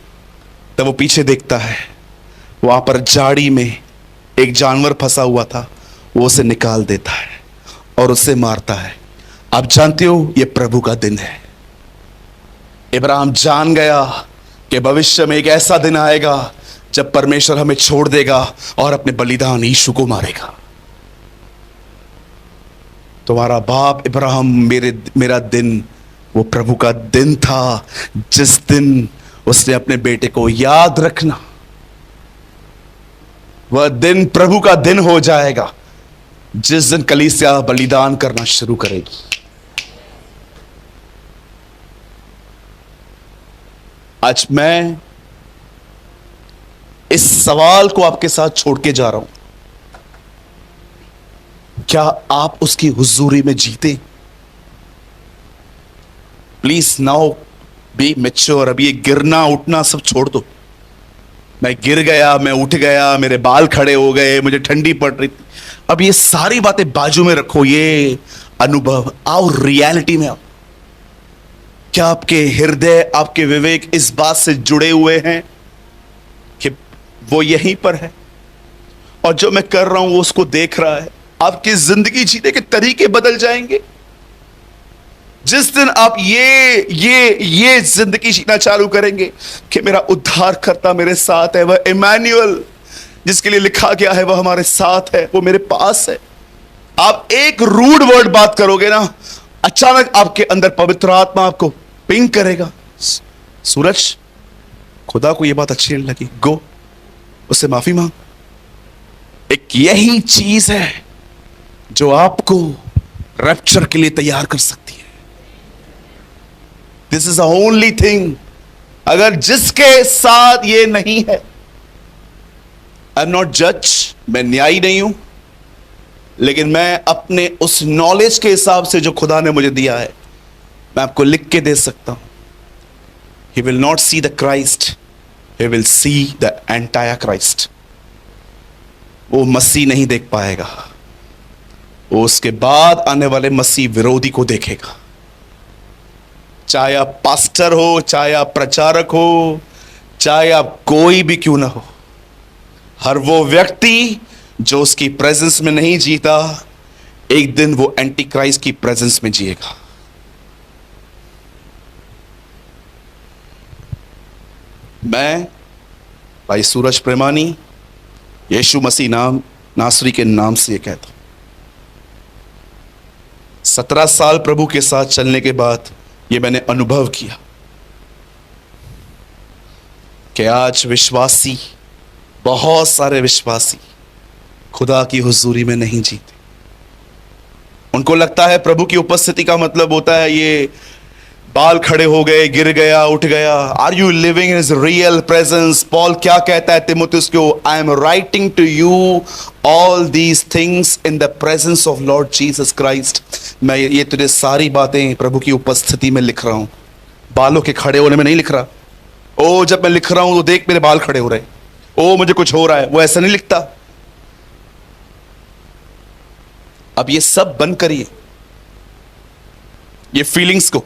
A: तब वो पीछे देखता है, वहां पर झाड़ी में एक जानवर फंसा हुआ था, वो उसे निकाल देता है और उसे मारता है। आप जानते हो ये प्रभु का दिन है। इब्राहिम जान गया कि भविष्य में एक ऐसा दिन आएगा जब परमेश्वर हमें छोड़ देगा और अपने बलिदान यीशु को मारेगा। तुम्हारा बाप इब्राहिम मेरा दिन वो प्रभु का दिन था जिस दिन उसने अपने बेटे को, याद रखना वह दिन प्रभु का दिन हो जाएगा जिस दिन कलीसिया बलिदान करना शुरू करेगी। आज मैं इस सवाल को आपके साथ छोड़ के जा रहा हूं, क्या आप उसकी हुजूरी में जीते? Please now be mature. अभी ये गिरना उठना सब छोड़ दो। मैं गिर गया, मैं उठ गया, मेरे बाल खड़े हो गए, मुझे ठंडी पड़ रही थी, अब ये सारी बातें बाजू में रखो। ये अनुभव आओ रियलिटी में आओ। क्या आपके हृदय, आपके विवेक इस बात से जुड़े हुए हैं कि वो यहीं पर है और जो मैं कर रहा हूं वो उसको देख रहा है? आपकी जिंदगी जीने के तरीके बदल जाएंगे जिस दिन आप ये जिंदगी जीना चालू करेंगे कि मेरा उद्धारकर्ता मेरे साथ है, वह इमैनुअल जिसके लिए लिखा गया है वह हमारे साथ है, वो मेरे पास है। आप एक रूड वर्ड बात करोगे ना, अचानक आपके अंदर पवित्र आत्मा आपको पिंग करेगा, सूरज खुदा को यह बात अच्छी नहीं लगी, गो उससे माफी मांग। एक यही चीज है जो आपको रैप्चर के लिए तैयार कर सकती है। This is the only thing. अगर जिसके साथ ये नहीं है, आई एम नॉट जज, मैं न्यायी नहीं हूं, लेकिन मैं अपने उस नॉलेज के हिसाब से जो खुदा ने मुझे दिया है मैं आपको लिख के दे सकता हूं। He will not see the Christ, he will see the entire Christ. वो मसीह नहीं देख पाएगा, वो उसके बाद आने वाले मसीह विरोधी को देखेगा। चाहे आप पास्टर हो, चाहे आप प्रचारक हो, चाहे आप कोई भी क्यों ना हो, हर वो व्यक्ति जो उसकी प्रेजेंस में नहीं जीता, एक दिन वो एंटी क्राइस्ट की प्रेजेंस में जिएगा। मैं भाई सूरज प्रेमानी यीशु मसीह नासरी के नाम से ये कहता हूं, 17 साल प्रभु के साथ चलने के बाद ये मैंने अनुभव किया कि आज विश्वासी, बहुत सारे विश्वासी खुदा की हुजूरी में नहीं जीते। उनको लगता है प्रभु की उपस्थिति का मतलब होता है ये बाल खड़े हो गए, गिर गया, उठ गया। Are you living in his real presence? Paul क्या कहता है तिमोथियुस को? I am writing to you all these things in the presence of Lord Jesus Christ. मैं ये तुझे सारी बातें प्रभु की उपस्थिति में लिख रहा हूं, बालों के खड़े होने में नहीं लिख रहा। ओ जब मैं लिख रहा हूं तो देख मेरे बाल खड़े हो रहे, ओ मुझे कुछ हो रहा है, वो ऐसा नहीं लिखता। अब ये सब बंद करिए, ये फीलिंग्स को।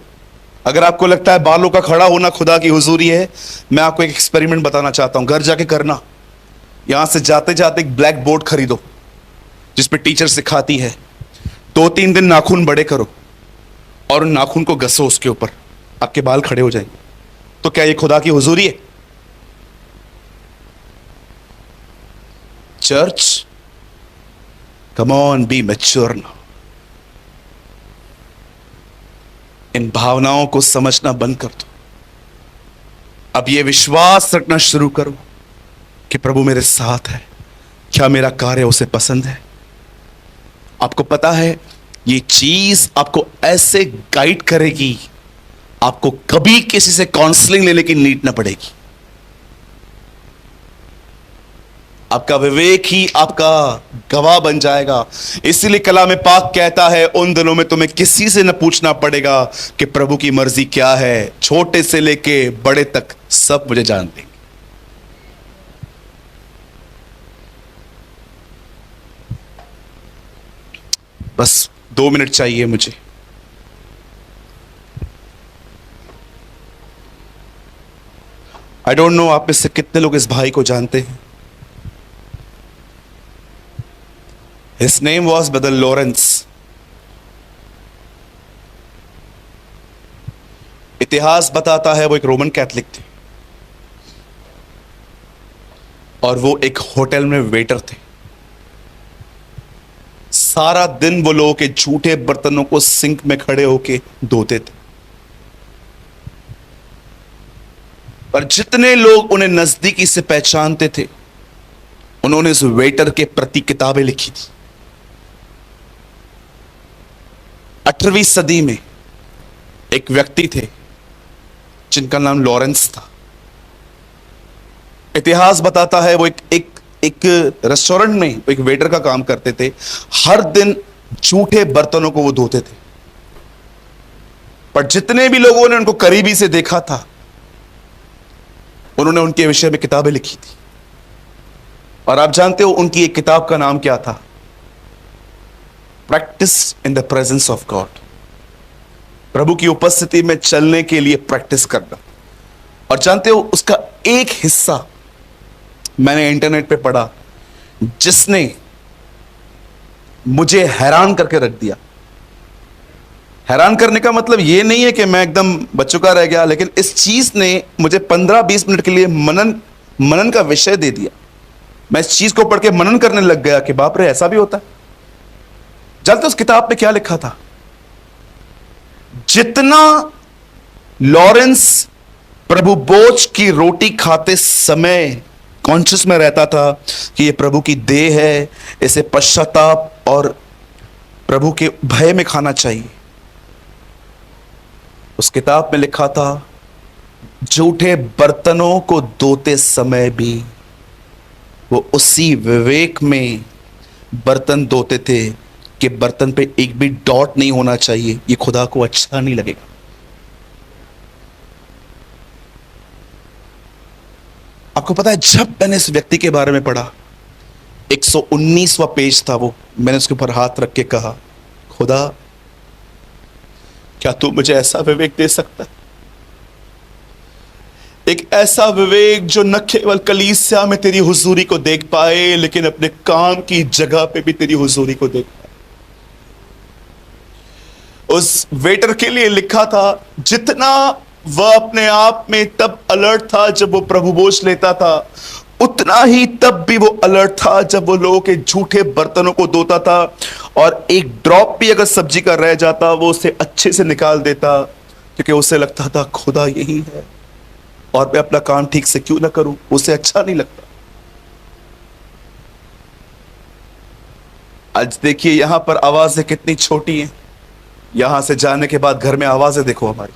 A: अगर आपको लगता है बालों का खड़ा होना खुदा की हुजूरी है, मैं आपको एक एक्सपेरिमेंट बताना चाहता हूं, घर जाके करना। यहां से जाते जाते एक ब्लैक बोर्ड खरीदो जिस पे टीचर सिखाती है। 2-3 दिन नाखून बड़े करो और उन नाखून को घसो उसके ऊपर, आपके बाल खड़े हो जाएंगे। तो क्या ये खुदा की हुजूरी है? Church, come on, be mature now. इन भावनाओं को समझना बंद कर दो। अब ये विश्वास रखना शुरू करो कि प्रभु मेरे साथ है। क्या मेरा कार्य उसे पसंद है? आपको पता है ये चीज आपको ऐसे गाइड करेगी, आपको कभी किसी से काउंसलिंग लेने की नीड ना पड़ेगी। आपका विवेक ही आपका गवाह बन जाएगा। इसीलिए कलाम पाक कहता है उन दिनों में तुम्हें किसी से न पूछना पड़ेगा कि प्रभु की मर्जी क्या है, छोटे से लेके बड़े तक सब मुझे जान देंगे। बस 2 मिनट चाहिए मुझे। आई डोंट नो आप में से कितने लोग इस भाई को जानते हैं। His name was Brother Lawrence. इतिहास बताता है वो एक रोमन कैथलिक थे और वो एक होटल में वेटर थे। सारा दिन वो लोगों के झूठे बर्तनों को सिंक में खड़े होके धोते थे। पर जितने लोग उन्हें नजदीकी से पहचानते थे, उन्होंने उस वेटर के प्रति किताबें लिखी थी। 18वीं सदी में एक व्यक्ति थे जिनका नाम लॉरेंस था। इतिहास बताता है वो एक रेस्टोरेंट में एक वेटर का काम करते थे। हर दिन झूठे बर्तनों को वो धोते थे। पर जितने भी लोगों ने उनको करीबी से देखा था, उन्होंने उनके विषय में किताबें लिखी थी। और आप जानते हो उनकी एक किताब का नाम क्या था? Practice in the presence of God. प्रभु की उपस्थिति में चलने के लिए प्रैक्टिस करना। और जानते हो उसका एक हिस्सा मैंने इंटरनेट पे पढ़ा जिसने मुझे हैरान करके रख दिया। हैरान करने का मतलब यह नहीं है कि मैं एकदम बच्चों रह गया, लेकिन इस चीज ने मुझे 15-20 मिनट के लिए मनन का विषय दे दिया। मैं इस चीज को पढ़ के मनन करने लग गया कि बाप रे ऐसा भी होता है। जानते उस किताब पे क्या लिखा था? जितना लॉरेंस प्रभु बोझ की रोटी खाते समय कॉन्शियस में रहता था कि यह प्रभु की देह है, इसे पश्चाताप और प्रभु के भय में खाना चाहिए, उस किताब में लिखा था झूठे बर्तनों को धोते समय भी वो उसी विवेक में बर्तन धोते थे कि बर्तन पे एक भी डॉट नहीं होना चाहिए, ये खुदा को अच्छा नहीं लगेगा। आपको पता है जब मैंने इस व्यक्ति के बारे में पढ़ा, 119वां पेज था वो, मैंने उसके ऊपर हाथ रख के कहा, खुदा क्या तू मुझे ऐसा विवेक दे सकता है? एक ऐसा विवेक जो न केवल कलीसिया में तेरी हुजूरी को देख पाए, लेकिन अपने काम की जगह पे भी तेरी हुजूरी को देख पाए। उस वेटर के लिए लिखा था जितना वह अपने आप में तब अलर्ट था जब वो प्रभु बोझ लेता था, उतना ही तब भी वो अलर्ट था जब वो लोगों के झूठे बर्तनों को धोता था। और एक ड्रॉप भी अगर सब्जी का रह जाता वो उसे अच्छे से निकाल देता क्योंकि उसे लगता था खुदा यही है और मैं अपना काम ठीक से क्यों ना करूं, उसे अच्छा नहीं लगता। आज देखिए यहां पर आवाजें कितनी छोटी हैं, यहां से जाने के बाद घर में आवाजें देखो हमारी।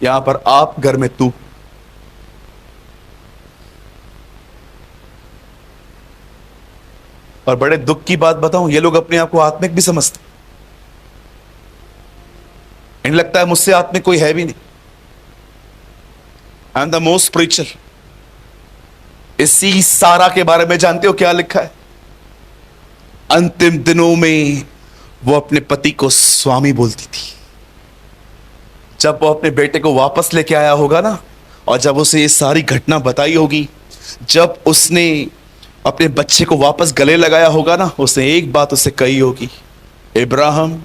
A: यहां पर आप, घर में तू। और बड़े दुख की बात बताऊं, ये लोग अपने आप को आत्मिक भी समझते, इन्हें लगता है मुझसे आत्मिक कोई है भी नहीं। आई एम द मोस्ट स्पिरिचुअल। इसी सारा के बारे में जानते हो क्या लिखा है? अंतिम दिनों में वो अपने पति को स्वामी बोलती थी। जब वो अपने बेटे को वापस लेके आया होगा ना, और जब उसे ये सारी घटना बताई होगी, जब उसने अपने बच्चे को वापस गले लगाया होगा ना, उसने एक बात उसे कही होगी, इब्राहिम,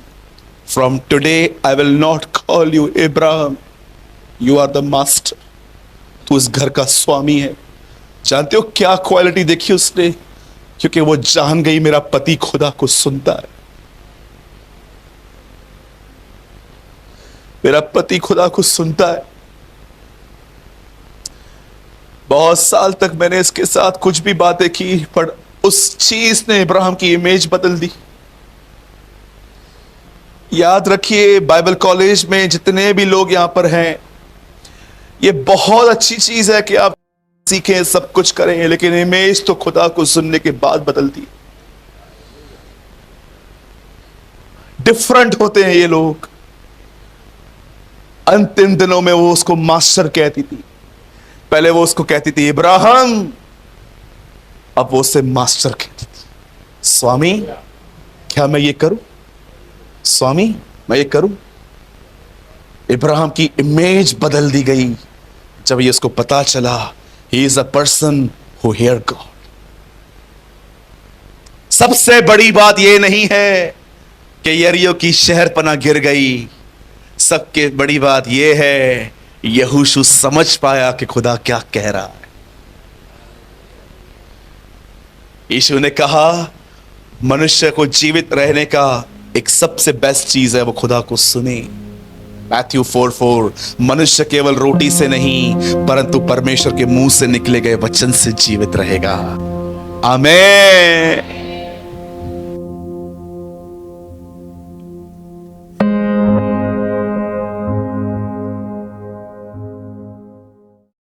A: from today I will not call you इब्राहिम, यू आर द मास्टर। तू इस घर का स्वामी है। जानते हो क्या क्वालिटी देखी उसने? क्योंकि वो जान गई मेरा पति खुदा को सुनता है, मेरा पति खुदा को सुनता है। बहुत साल तक मैंने इसके साथ कुछ भी बातें की, पर उस चीज ने इब्राहिम की इमेज बदल दी। याद रखिए, बाइबल कॉलेज में जितने भी लोग यहां पर हैं, ये बहुत अच्छी चीज है कि आप सीखें, सब कुछ करें, लेकिन इमेज तो खुदा को सुनने के बाद बदलती। डिफरेंट होते हैं ये लोग। अंतिम दिनों में वो उसको मास्टर कहती थी, पहले वो उसको कहती थी इब्राहिम, अब वो उसे मास्टर कहती थी। स्वामी, क्या मैं ये करूं? स्वामी, मैं ये करूं? इब्राहिम की इमेज बदल दी गई जब ये उसको पता चला he is a person who here God. सबसे बड़ी बात यह नहीं है कि यरीहो की शहरपनाह गिर गई, सबके बड़ी बात यह है यहोशू समझ पाया कि खुदा क्या कह रहा है। यीशु ने कहा मनुष्य को जीवित रहने का एक सबसे बेस्ट चीज है वो खुदा को सुने। मैथ्यू 4:4, मनुष्य केवल रोटी से नहीं परंतु परमेश्वर के मुंह से निकले गए वचन से जीवित रहेगा। आमीन।